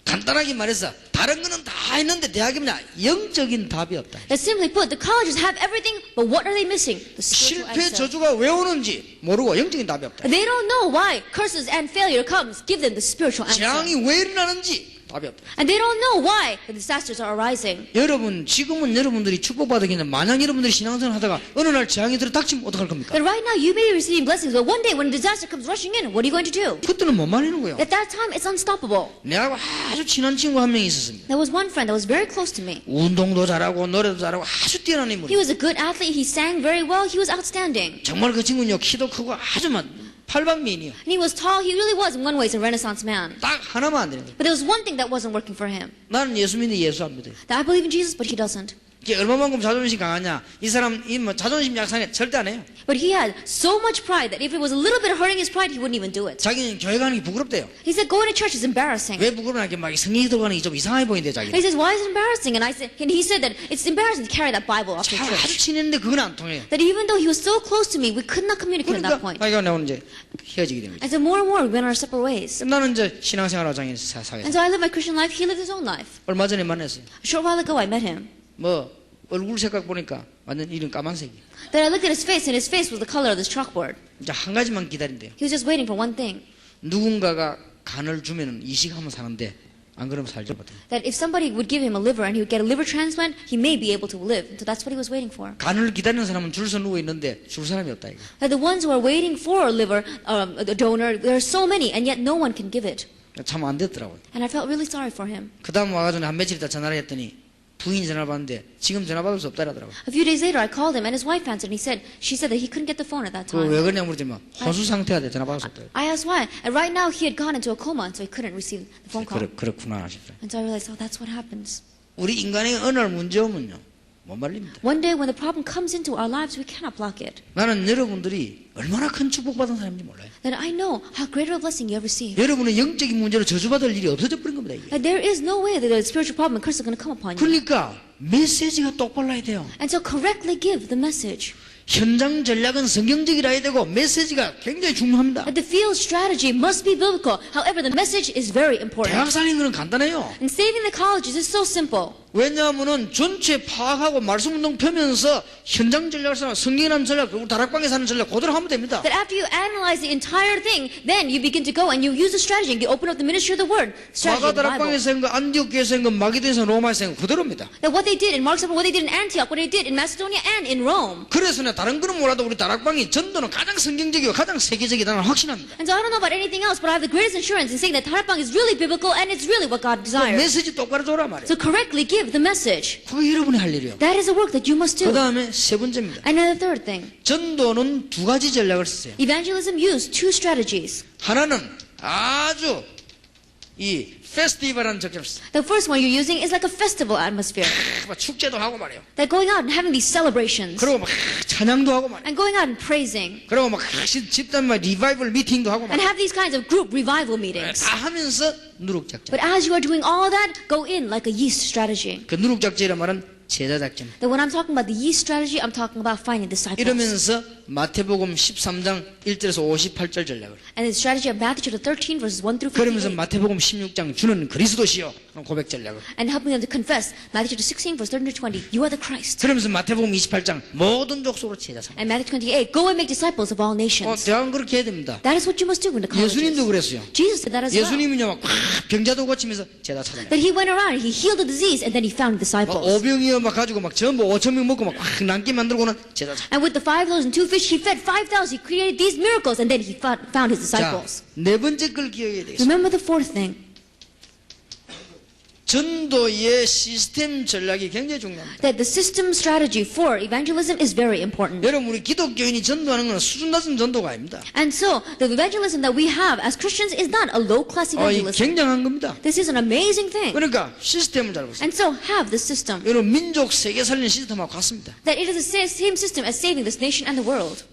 간단하게 말해서 다른 거는 다 있는데 대학이 뭐냐 영적인 답이 없다. That simply put, the colleges have everything, but what are they missing? The spiritual 실패 answer. 저주가 왜 오는지 모르고 영적인 답이 없다. They don't know why curses and failure comes. Give them the spiritual answer. 재앙이 왜 일어나는지 답이 없다. And they don't know why the disasters are arising. 여러분 지금은 여러분들이 축복받았겠는데 만약 여러분들이 신앙생활 하다가 어느 날 재앙이 들어 닥치면 어떡할 겁니까? But right now you may be receiving blessings, but one day when a disaster comes rushing in, what are you going to do? 그때는 못 말리는 거예요. At that time, it's unstoppable. 내하고 아주 친한 친구 한 명이 있었습니다. There was one friend that was very close to me. 운동도 잘하고 노래도 잘하고 아주 뛰어난 He 인물이에요. was a good athlete. He sang very well. He was outstanding. 정말 그 친구는요 키도 크고 아주 팔방미인이요. And he was tall. He really was, in one way, a Renaissance man. 딱 하나만 안 되는 거예요. But there was one thing that wasn't working for him. 나는 예수 믿는데 예수 안 믿어요. That I believe in Jesus, but he doesn't. 이게 얼마만큼 자존심 강하냐? 이 사람 이 뭐 자존심 약상에 절대 안 해요. But he had so much pride that if it was a little bit hurting his pride, he wouldn't even do it. 자기는 교회 가는 게 부끄럽대요. He said, going to church is embarrassing. 왜 부끄러우냐? 막 성경이 들어가는 게 좀 이상해 보이는데 자기. He says, why is it embarrassing? And he said that it's embarrassing to carry that Bible up to 아주 church. 친했는데 그건 안 통해요. That even though he was so close to me, we could not communicate at 그러니까 that point. 자기가 오늘 이제 헤어지게 됩니다. And so more and more, we went our separate ways. 나는 이제 신앙생활 하장에 사게. And so I lived my Christian life. He lived his own life. 얼마 전에 만났어요. A short while ago, I met him. 뭐 얼굴 색깔 보니까 완전 이런 까만색이. Then I looked at his face, and his face was the color of this chalkboard. 이제 한 가지만 기다린대요. He was just waiting for one thing. 누군가가 간을 주면은 이식하면 사는데 안 그러면 살지 못해. That if somebody would give him a liver and he would get a liver transplant, he may be able to live. So that's what he was waiting for. 간을 기다리는 사람은 줄서 누워 있는데 줄 사람이 없다 이거. That the ones who are waiting for a liver, a donor, there are so many, and yet no one can give it. 참 안 됐더라고요. And I felt really sorry for him. 그다음 와가지고 한 며칠 있다 전화를 했더니 부인이 전화 받는데 지금 전화 받을 수 없다라더라고요. A few days later, I called him, and his wife answered. And she said that he couldn't get the phone at that 그 time. 왜 그러냐 물었지만 혼수 상태가 돼 전화 받을 수 없다. I asked why, and right now he had gone into a coma, so he couldn't receive the phone call. 그렇구나 하시더라. And so I realized, oh, that's what happens. 우리 인간의 어느 날 문제 오면요 못 말립니다. One day when the problem comes into our lives, we cannot block it. 나는 여러분들이 얼마나 큰 축복받은 사람인지 몰라요. That I know how great a blessing you have received. 여러분의 영적인 문제로 저주받을 일이 없어져 버린 겁니다. 이게. That there is no way that a spiritual problem and curse are going to come upon you. 그러니까 메시지가 똑바로야 돼요. And so correctly give the message. 현장 전략은 성경적이라 해야 되고 메시지가 굉장히 중요합니다. That the field strategy must be biblical. However, the message is very important. 대학 살리는 것은 간단해요. And saving the colleges is so simple. 왜냐하면은 전체 파악하고 말씀운동 펴면서 현장 전략을 쓰나 성경이라는 전략 그리고 다락방에 사는 전략 그대로 하면 됩니다. That after you analyze the entire thing, then you begin to go and you use the strategy and you open up the ministry of the word. Strategy 과가 of the Bible. 다락방에서 한 거, 안디옥교에서 한 거, 마게도에서 로마에서 한 거 그대로입니다. That what they did in Mark's Gospel, what they did in Antioch, what they did in Macedonia and in Rome. 그래서 나 다른 거는 몰라도 우리 다락방이 전도는 가장 성경적이고 가장 세계적이다는 확신합니다. And so I don't know about anything else, but I have the greatest assurance in saying that Tarapang is really biblical and it's really what God desires. 메시지 똑바로 줘라 말이에요. So correctly give the message. 그게 여러분이 할 일이요. That is a work that you must 그 do. 다음에 세 번째입니다. And then the third thing. 전도는 두 가지 전략을 쓰세요. Evangelism used two strategies. 하나는 아주 이 페스티벌한 적절을 써요. The first one you're using is like a festival atmosphere. 막 축제도 하고 말이에요. That going out and having these celebrations. 그리고 막 찬양도 하고 말이에요. And going out and praising. 그리고 막 집단 막 리바이벌 미팅도 하고 And 말이에요. have these kinds of group revival meetings. 다 하면서 누룩작전. But as you are doing all that, go in like a yeast strategy. 그 누룩작전이란 말은 제자작전. That when I'm talking about the yeast strategy, I'm talking about finding disciples. 이러면서 마태복음 13장 1절에서 58절 전략을. And the strategy of Matthew chapter 13 verses 1 through 그러면서 58. 마태복음 16장 주는 그리스도시요. 고백 전략을. And helping them to confess Matthew chapter 16 verse 13 to 20. You are the Christ. 그러면서 마태복음 28장 모든 족속으로 제자 삼아. And Matthew 28. Go and make disciples of all nations. 대학은 그렇게 해야 됩니다. That is what you must do in the colleges. 예수님도 그랬어요. Jesus did that as well. 예수님은요 막 병자도 고치면서 제자 찾아내요. That he went around, he healed the disease, and then he found disciples. 오병이어 막 가지고 막 전부 5,000명 먹고 막 남게 만들고는 제자 찾아. And with the 5 loaves and 2 fish, he fed 5,000. He created these miracles, and then he found his 자, disciples. 네 번째 걸 기억해야 되겠습니다. Remember the fourth thing. 전도의 시스템 전략이 굉장히 중요합니다. That the system strategy for evangelism is very important. 여러분 우리 기독교인이 전도하는 건 수준 낮은 전도가 아닙니다. And so, the evangelism that we have as Christians is not a low-class 이 evangelism. 굉장한 겁니다. This is an amazing thing. 그러니까 시스템을 잘 보세요. And so, have the system. 여러분 민족 세계 살리는 시스템하고 같습니다. That it is the same system as saving this nation and the world.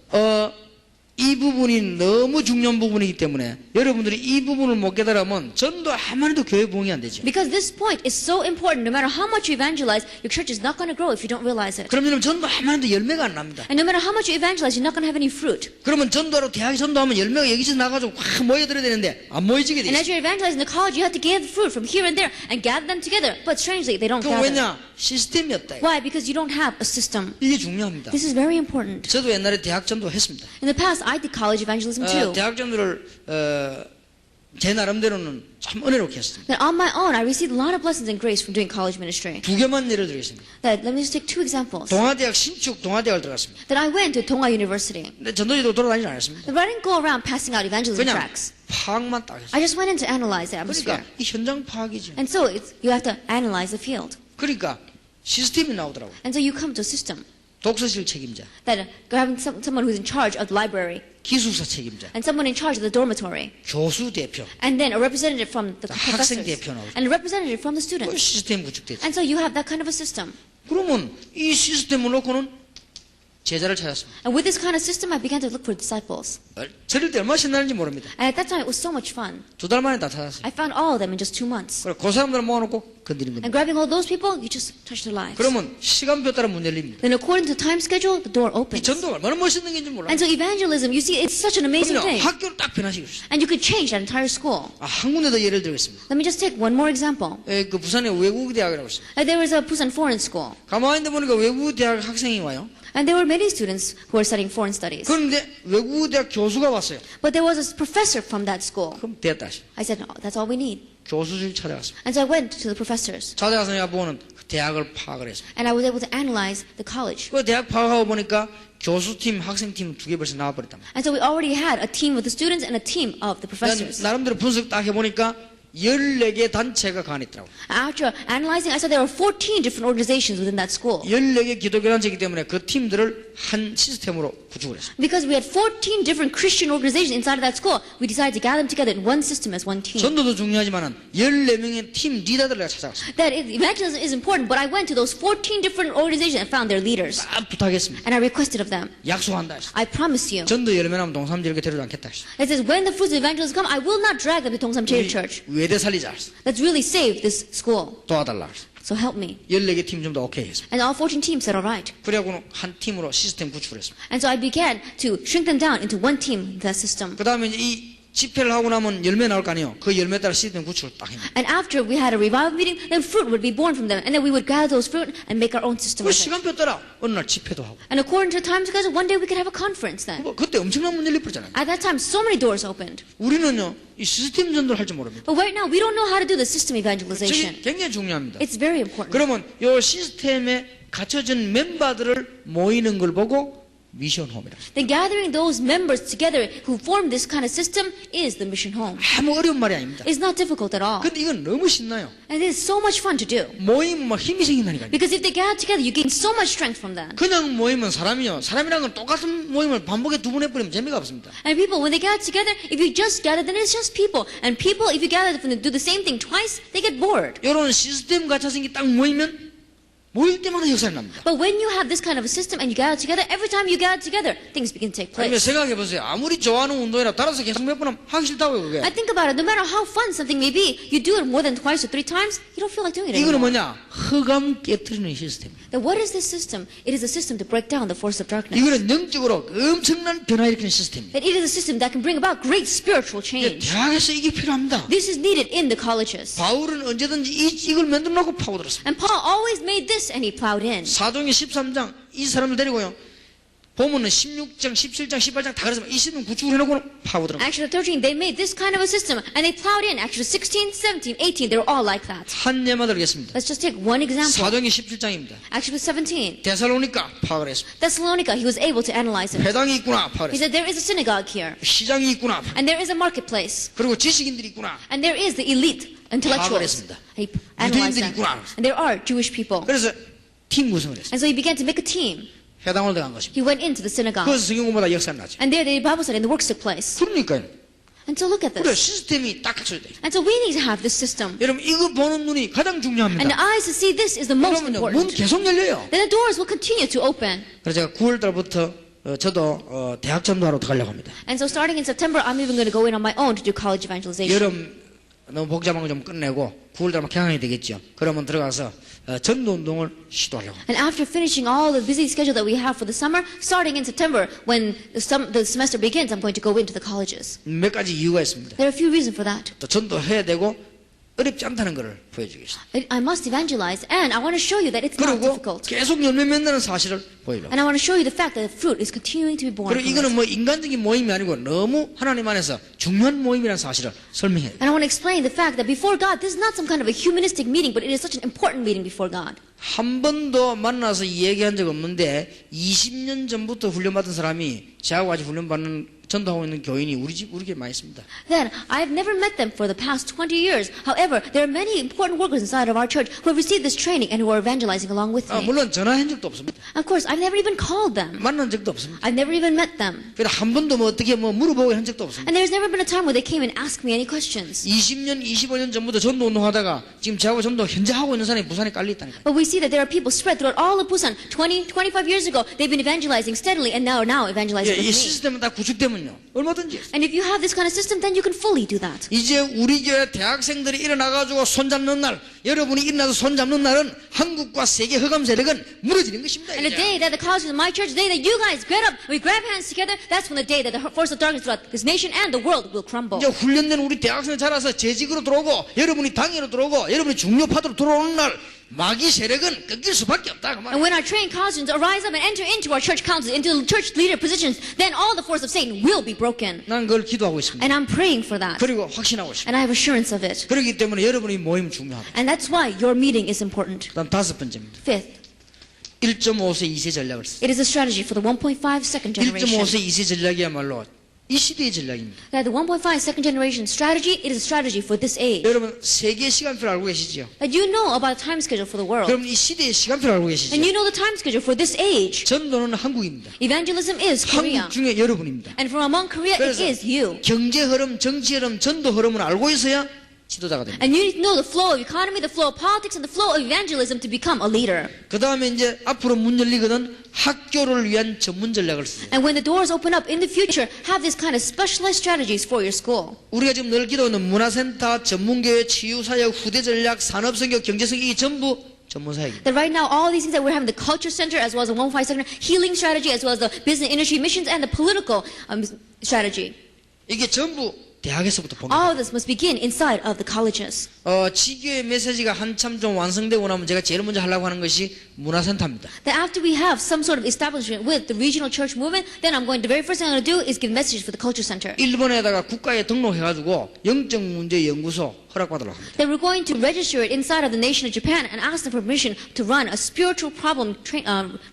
이 부분이 너무 중요한 부분이기 때문에 여러분들이 이 부분을 못 깨달으면 전도 아무리 해도 교회 부흥이 안 되죠. Because this point is so important. No matter how much you evangelize, your church is not going to grow if you don't realize it. 그럼 여러분 전도 아무리 해도 열매가 안 납니다. And no matter how much you evangelize, you're not going to have any fruit. 그러면 전도하러 대학에 전도하면 열매가 여기서 나가지고 확 모여들어야 되는데 안 모여지게 돼 And 있어요. as you're evangelizing the college, you have to gather fruit from here and there and gather them together. But strangely, they don't 그럼 gather. 왜냐? 시스템이 없다. Why? Because you don't have a system. 이게 중요합니다. This is very important. 저도 옛날에 대학 전도 했습니다. In the past, I did college evangelism too. 대학 전도를 제 나름대로는 참 은혜롭게 했습니다. That on my own, I received a lot of blessings and grace from doing college ministry. 두 개만 예를 들겠습니다. That, let me just take two examples. 동아대학 신축 동아대학을 들어갔습니다. That I went to Tonga University. 근데 전도지도 돌아다니지 않았습니다. But I didn't go around passing out evangelism 그냥 tracts. 파악만 딱 했어요. I just went in to analyze the atmosphere. 그러니까 이 현장 파악이죠. And so you have to analyze the field. 그러니까 시스템이 나오더라고요. And so you come to a system. 독서실 책임자, That having someone who's in charge of the library. 기숙사 책임자, And someone in charge of the dormitory. 교수 대표, And then a representative from the 학생 professors. 대표 나오죠. And a representative from the 그 students. 시스템 구축됐죠. And so you have that kind of a system. 그러면 이 시스템을 놓고는 제자를 찾았습니다. And with this kind of system, I began to look for disciples. 저럴 때 얼마나 신나는지 모릅니다. And at that time, it was so much fun. 2달 만에 다 찾았어요. I found all of them in just 2 months. 그래, 그 사람들을 모아놓고 건드리는 겁니다. And grabbing all those people, you just touch their lives. 그러면 시간표 따라 문 열립니다. Then according to time schedule, the door 이 opens. 전도가 얼마나 멋있는 건지 몰라요. And so evangelism, you see, it's such an amazing 그럼요, thing. 학교를 딱 변화시켰어요. And you could change that entire school. 한 군데 더 예를 들겠습니다. Let me just take one more example. 그 부산에 외국대학이라고 있어요. There was a Busan Foreign School. 가만히 보니까 외국대학 학생이 와요. And there were many students who were studying foreign studies. 그런데 외국대학 교수가 왔어요. But there was a professor from that school. 그럼 됐다. I said, oh, that's all we need. 교수실 찾아갔습니다. And so I went to the professors. 찾아가서 내가 보는 대학을 파악을 했습니다. And I was able to analyze the college. 그 대학 파악하고 보니까 교수팀, 학생팀 두 개 벌써 나와버렸단 말이에요. And so we already had a team of the students and a team of the professors. 나름대로 분석 딱 해보니까 14개 단체가 가있더라고요. After analyzing, I saw there were 14 different organizations within that school. 14개 기독교 단체이기 때문에 그 팀들을 한 시스템으로 구축을 했습니다. Because we had 14 different Christian organizations inside of that school, we decided to gather them together in one system as one team. 전도도 중요하지만 14명의 팀 리더들을 내가 찾아갔습니다. That evangelism is important, but I went to those 14 different organizations and found their leaders. 딱 부탁했습니다. And I requested of them, 약속한다 했어요. I promise you. 전도 열매나면 동삼지 이렇게 데려도 않겠다 했어요. It says, when the fruits of evangelism come, I will not drag them to Tongsam Chair Church. 외대 살리자 했어요. Let's really save this school. 도와달라 했어요. So help me. 14개 팀 전부 다 오케이 했습니다. And all 14 teams said, all right. 그래갖고는 한 팀으로 시스템 구축했습니다. And so I began to shrink them down into one team in that system. 그 다음에 이제 이 집회를 하고 나면 열매 나올 거 아니에요. 그 열매에 따라 시스템 구축을 딱 합니다. And after we had a revival meeting, then fruit would be born from them. And then we would gather those fruit and make our own system 그 of it. 시간표 따라 어느 날 집회도 하고. And according to the time schedule, one day we could have a conference then. 그때 엄청난 문 열릴 뻔했잖아요. At that time, so many doors opened. 우리는요, 이 시스템 전도를 할 줄 모릅니다. But right now, we don't know how to do the system 저게 evangelization. 굉장히 중요합니다. It's very important. 그러면 이 시스템에 갖춰진 멤버들을 모이는 걸 보고 미션 홈이라. Then gathering those members together who form this kind of system is the mission home. 아무 어려운 말이 아닙니다. It's not difficult at all. 근데 이건 너무 신나요. And it is so much fun to do. 모이면 막 힘이 생긴다니까요. Because if they gather together, you gain so much strength from that. 그냥 모이면 사람이란 건 똑같은 모임을 반복해 두 번 해버리면 재미가 없습니다. And people, when they gather together, if you just gather, then it's just people. And people, if you gather them to do the same thing twice, they get bored. 이런 시스템 갖춰진 게 딱 모이면 모일 때마다 역사가 납니다. But when you have this kind of a system and you gather together, every time you gather together, things begin to take 그러면 place. 생각해 보세요. 아무리 좋아하는 운동이라 따라서 계속 몇 번 하면 하기 싫다고요, 그게. I think about it, no matter how fun something may be, you do it more than twice or three times, you don't feel like doing it 이거는 anymore. 뭐냐? 흑암 깨트리는 시스템입니다. Then what is this system? It is a system to break down the force of darkness. 이거는 영적으로 엄청난 변화 일으키는 시스템입니다. That it is a system that can bring about great spiritual change. 대학에서 이게 필요합니다. This is needed in the colleges. 바울은 언제든지 이걸 만들어 놓고 파고들었습니다. And Paul always made this and he plowed in. 사도행전 13장 이 사람을 데리고요. 보면은 16장, 17장, 18장 다 그랬으면 이 시스템 구축을 해놓고 파고들어. Acts 13, they made this kind of a system and they plowed in. Acts 16, 17, 18, they were all like that. 한 예만 들겠습니다. Let's just take one example. 사도행전 17장입니다. Acts 17, 데살로니가 파악을 했습니다. Thessalonica, he was able to analyze it. 회당이 있구나 파악을 He 했습니다. said there is a synagogue here 시장이 있구나 and there is a marketplace 그리고 지식인들이 있구나. and there is the elite intellectuals. 했습니다. He analyzed 유대인들이 that. 있구나. And there are Jewish people. 그래서 팀 구성을 했습니다. And so he began to make a team. 회당을 들어간 것입니다. He went into the synagogue. 그것은 성경보다 역사가 나죠. And there the Bible said, and the works took place. 그러니까요. And so look at 그래 this. 시스템이 딱 갖춰야 돼요. And so we need to have this system. 여러분 이거 보는 눈이 가장 And the 중요합니다. eyes to see this is the most 그러면요 문 important. 계속 열려요. Then the doors will continue to open. 그래서 제가 9월 달부터 저도 대학 전도하러 들어가려고 합니다. And so starting in September, I'm even going to go in on my own to do college evangelization. 여름 너무 복잡한 거 좀 끝내고 9월 달에 개강이 되겠죠. 그러면 들어가서 전도 운동을 시도하려고. And after finishing all the busy schedule that we have for the summer, starting in September, when the semester begins, I'm going to go into the colleges. 몇 가지 이유가 있습니다. There are a few reasons for that. 또 전도해야 되고 어렵지 않다는 것을 보여주겠습니다. I must evangelize, and I want to show you that it's not 그리고 difficult. 계속 열매 맺는 사실을 보이려고. And I want to show you the fact that the fruit is continuing to be born. 그리고 from 이거는 this. 뭐 인간적인 모임이 아니고 너무 하나님 안에서 중요한 모임이라는 사실을 설명해야 돼요. And I want to explain the fact that before God, this is not some kind of a humanistic meeting, but it is such an important meeting before God. 한 번도 만나서 얘기한 적 없는데 20년 전부터 훈련받은 사람이 저하고 같이 훈련받는 전도하고 있는 교인이 우리 교회 많이 있습니다. Then, I've never met them for the past 20 years. However, there are many important workers inside of our church who have received this training and who are evangelizing along with me. 물론 전화한 적도 없습니다. Of course, I've never even called them. 만난 적도 없습니다. I've never even met them. 그래서 한 번도 뭐 어떻게 뭐 물어보고 한 적도 없습니다. And there's never been a time where they came and asked me any questions. 20년, 25년 전부터 전도 운동하다가 지금 저하고 전도 현재 하고 있는 사람이 부산에 깔려 있다니까요. But we see that there are people spread throughout all of Busan. 25 years ago, they've been evangelizing steadily and now evangelizing 이 with me. 시스템은 다 구축되면요 얼마든지. And if you have this kind of system, then you can fully do that. 이제 우리 교회 대학생들이 일어나가지고 손잡는 날, 여러분이 일어나서 손잡는 날은 한국과 세계 흑암 세력은 무너지는 것입니다. And the 이제. day that the colleges of my church, the day that you guys get up, we grab hands together, that's when the day that the force of darkness throughout this nation and the world will crumble. 이제 훈련된 우리 대학생이 자라서 재직으로 들어오고 여러분이 당회로 들어오고 여러분이 중요파도로 들어오는 날 마귀 세력은 꺾일 수밖에 없다. 그 And 말이야. when our trained collegians arise up and enter into our church councils, into church leader positions, then all the force of Satan will be broken. 난 그걸 기도하고 있습니다. And I'm praying for that. 그리고 확신하고 있습니다. And I have assurance of it. 그렇기 때문에 여러분이 모임 중요합니다. And that's why your meeting is important. 그다음 다섯 번째입니다. Fifth, 1.5세 2세 전략을 씁니다. it is a strategy for the 1.5 second generation. 1.5세 2세 전략이야말로 이 시대의 전략입니다. That the 1.5 second generation strategy, it is a strategy for this age. 여러분 세계 시간표를 알고 계시죠? That you know about the time schedule for the world. 그럼 이 시대의 시간표를 알고 계시죠? And you know the time schedule for this age. 전도는 한국입니다. Evangelism is Korea. 한국 중에 여러분입니다. And from among Korea, it 그래서 is you. 경제 흐름, 정치 흐름, 전도 흐름을 알고 있어야 지도자가 됩니다. And you need to know the flow of economy, the flow of politics, and the flow of evangelism to become a leader. 그 다음에 이제 앞으로 문 열리거든 학교를 위한 전문 전략을 쓰세요. And when the doors open up in the future, have this kind of specialized strategies for your school. 우리가 지금 늘 기도하는 문화센터, 전문교회, 치유사역, 후대 전략, 산업성교, 경제성교 이 전부 전문사역입니다. That right now, all these things that we're having, the culture center, as well as the 115 center, healing strategy, as well as the business industry missions, and the political strategy. 이게 전부 대학에서부터 봅니다. All of this must begin inside of the colleges. 지교의 메시지가 한참 좀 완성되고 나면 제가 제일 먼저 하려고 하는 것이 문화센터입니다. That after we have some sort of establishment with the regional church movement, then the very first thing I'm going to do is give messages for the culture center. 일본에다가 국가에 등록해가지고 영적 문제 연구소 허락받으려고 합니다. Then we're going to register it inside of the nation of Japan and ask them for permission to run a spiritual problem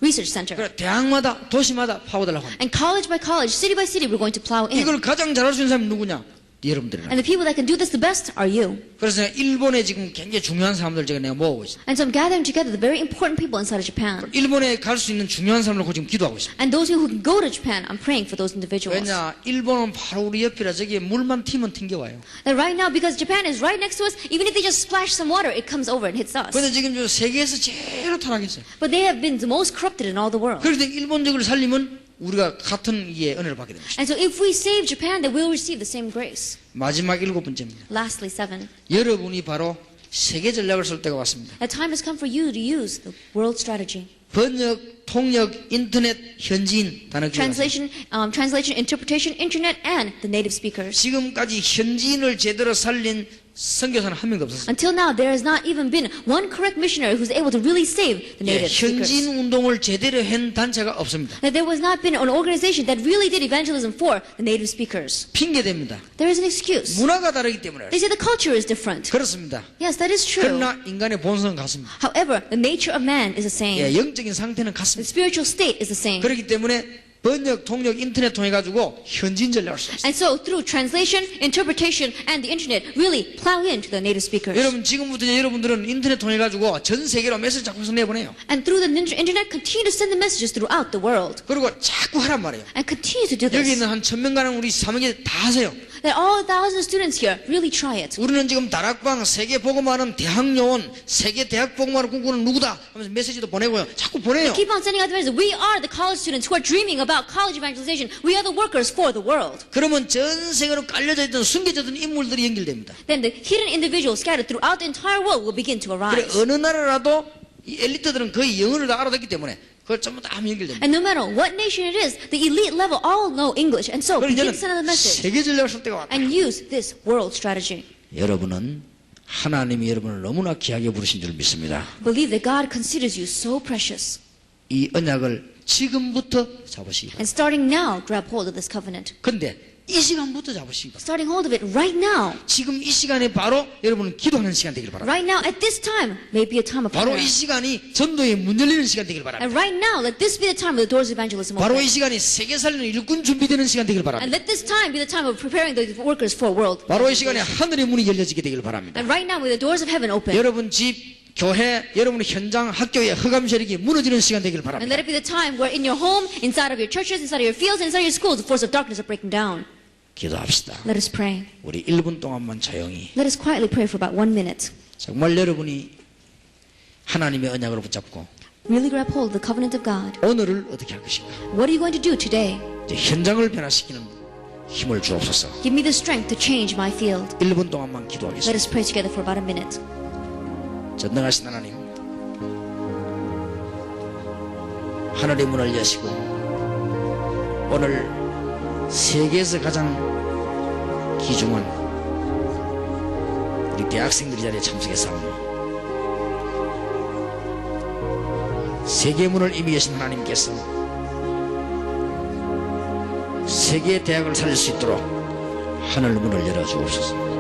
research center. 그래 대학마다 도시마다 파고들려고 합니다. And college by college, city by city, we're going to plow in. 이걸 가장 잘할 수 있는 사람이 누구냐? 여러분들이나. And the people that can do this the best are you. 그래서 일본에 지금 굉장히 중요한 사람들 내가 모으고 있습니다. And so I'm gathering together the very important people inside of Japan. 일본에 갈 수 있는 중요한 사람을 지금 기도하고 있습니다. And those who can go to Japan, I'm praying for those individuals. 왜냐 일본은 바로 우리 옆이라 저기에 물만 튀면 튕겨와요. And right now, because Japan is right next to us, even if they just splash some water, it comes over and hits us. 그런데 지금 저 세계에서 제일 타락했어요. But they have been the most corrupted in all the world. 그런데 일본적을 살리면 우리가 같은 이의 은혜를 받게 됩니다. And so if we save Japan, then we'll receive the same grace. 마지막 7번째입니다. Lastly, 7. 여러분이 바로 세계 전략을 쓸 때가 왔습니다. The time has come for you to use the world strategy. 번역, 통역, 인터넷, 현지인 단어 기억하세요. Translation, interpretation, internet, and the native speakers. 지금까지 현지인을 제대로 살린 선교사는 한 명도 없었어요. Until now, there has not even been one correct missionary who's able to really save the native speakers. 현지인 운동을 제대로 한 단체가 없습니다. That there was not been an organization that really did evangelism for the native speakers. 핑계됩니다. There is an excuse. 문화가 다르기 때문에. They say the culture is different. 그렇습니다. Yes, that is true. 그러나 인간의 본성은 같습니다. However, the nature of man is the same. 영적인 상태는 The 같습니다. spiritual state is the same. 그렇기 때문에 번역, 통역, 인터넷 통해 가지고 현지인 전략을 쓸 수 있어요. And so through translation, interpretation, and the internet, really plow into the native speakers. 여러분 지금부터 여러분들은 인터넷 통해 가지고 전 세계로 메시지 자꾸 내보내요. And through the internet, continue to send the messages throughout the world. 그리고 자꾸 하란 말이에요. And continue to do 여기 this. 있는 한 1000명 가는 우리 사명계 다 하세요. That all 1,000 students here really try it. 우리는 지금 다락방 세계 복음하는 대학요원 세계 대학 복음하는 꿈꾸는 누구다 하면서 메시지도 보내고요. 자꾸 보내요. Keep on sending out the message. We are the college students who are dreaming about college evangelization. We are the workers for the world. 그러면 전 세계로 깔려져 있던 숨겨져 있던 인물들이 연결됩니다. Then the hidden individuals scattered throughout the entire world will begin to 그래 arise. 어느 나라라도 이 엘리트들은 거의 영어를 다 알아듣기 때문에 그걸 전부 다 연결됩니다. And no matter what nation it is, the elite level all know English. And so 그럼 begin 이제는 to send out the message 세계 전략을 쓸 때가 왔다. and use this world strategy. 여러분은 하나님이 여러분을 너무나 귀하게 부르신 줄 믿습니다. Believe that God considers you so precious. 이 언약을 지금부터 잡으시기 바랍니다. And starting now, grab hold of this covenant. 근데 이 시간부터 잡으시기 바랍니다. Starting hold of it right now. 지금 이 시간에 바로 여러분은 기도하는 시간 되길 바랍니다. Right now, at this time, may be a time of 바로 prayer. 이 시간이 전도의 문 열리는 시간 되길 바랍니다. And right now, let this be the time of the doors of evangelism 바로 open. 이 시간이 세계 살리는 일꾼 준비되는 시간 되길 And 바랍니다. let this time be the time of preparing the workers for world. 바로 이 시간에 하늘의 문이 열려지게 되길 바랍니다. And right now, may the doors of heaven open. 여러분 집, 교회, 여러분의 현장, 학교의 흑암 세력이 무너지는 시간 되길 And 바랍니다. let it be the time where in your home, inside of your churches, inside of your fields, inside of your schools, the force of darkness are breaking down. 기도합시다. Let us pray. 우리 1분 동안만 조용히. Let us quietly pray for about 1 minute. 정말 여러분이 하나님의 언약으로 붙잡고 Really grab hold of the covenant of God. 오늘을 어떻게 할 것인가. What are you going to do today? 이제 현장을 변화시키는 힘을 주옵소서. Give me the strength to change my field. 1분 동안만 Let 기도하겠습니다. us pray together for about a minute. 전능하신 하나님, 하늘의 문을 여시고 오늘 세계에서 가장 귀중한 우리 대학생들이 자리에 참석했사오니 세계 문을 이미 여신 하나님께서 세계 대학을 살릴 수 있도록 하늘 문을 열어주옵소서.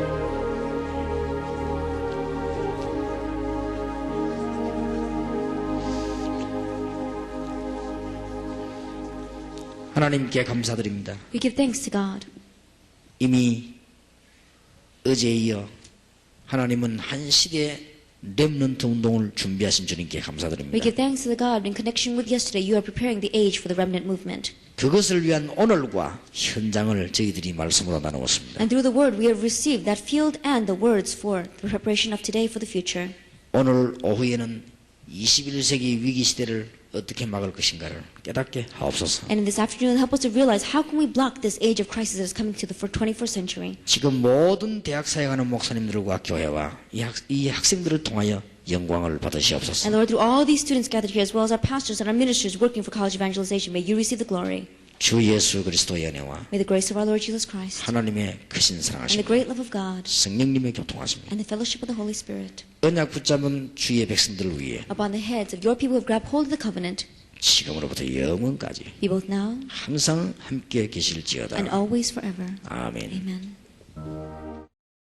하나님께 감사드립니다. We give thanks to God. 이미 어제에 이어 하나님은 한 시대의 렘넌트 운동을 준비하신 주님께 We 감사드립니다. give thanks to the God in connection with yesterday. You are preparing the age for the remnant movement. 그것을 위한 오늘과 현장을 저희들이 말씀으로 나누었습니다. And through the word, we have received that field and the words for the preparation of today for the future. 오늘 오후에는 21세기 위기 시대를 어떻게 막을 것인가를 깨닫게 하옵소서. And in this afternoon, help us to realize how can we block this age of crisis that is coming to the 21st century. 지금 모든 대학 사역하는 목사님들과 교회와 이 학생들을 통하여 영광을 받으시옵소서. And Lord, through all these students gathered here, as well as our pastors and our ministers working for college evangelization, may you receive the glory. 주 예수 그리스도의 은혜와 May the grace of our Lord Jesus Christ 하나님의 크신 and the 사랑하심 great love of God 성령님의 교통하심 and the fellowship of the Holy Spirit 언약 붙잡은 주의 백성들을 위해 upon the heads of your people who have grabbed hold of the covenant, 지금으로부터 영원까지 be both now 항상 함께 계실지어다. and always forever. 아멘. Amen.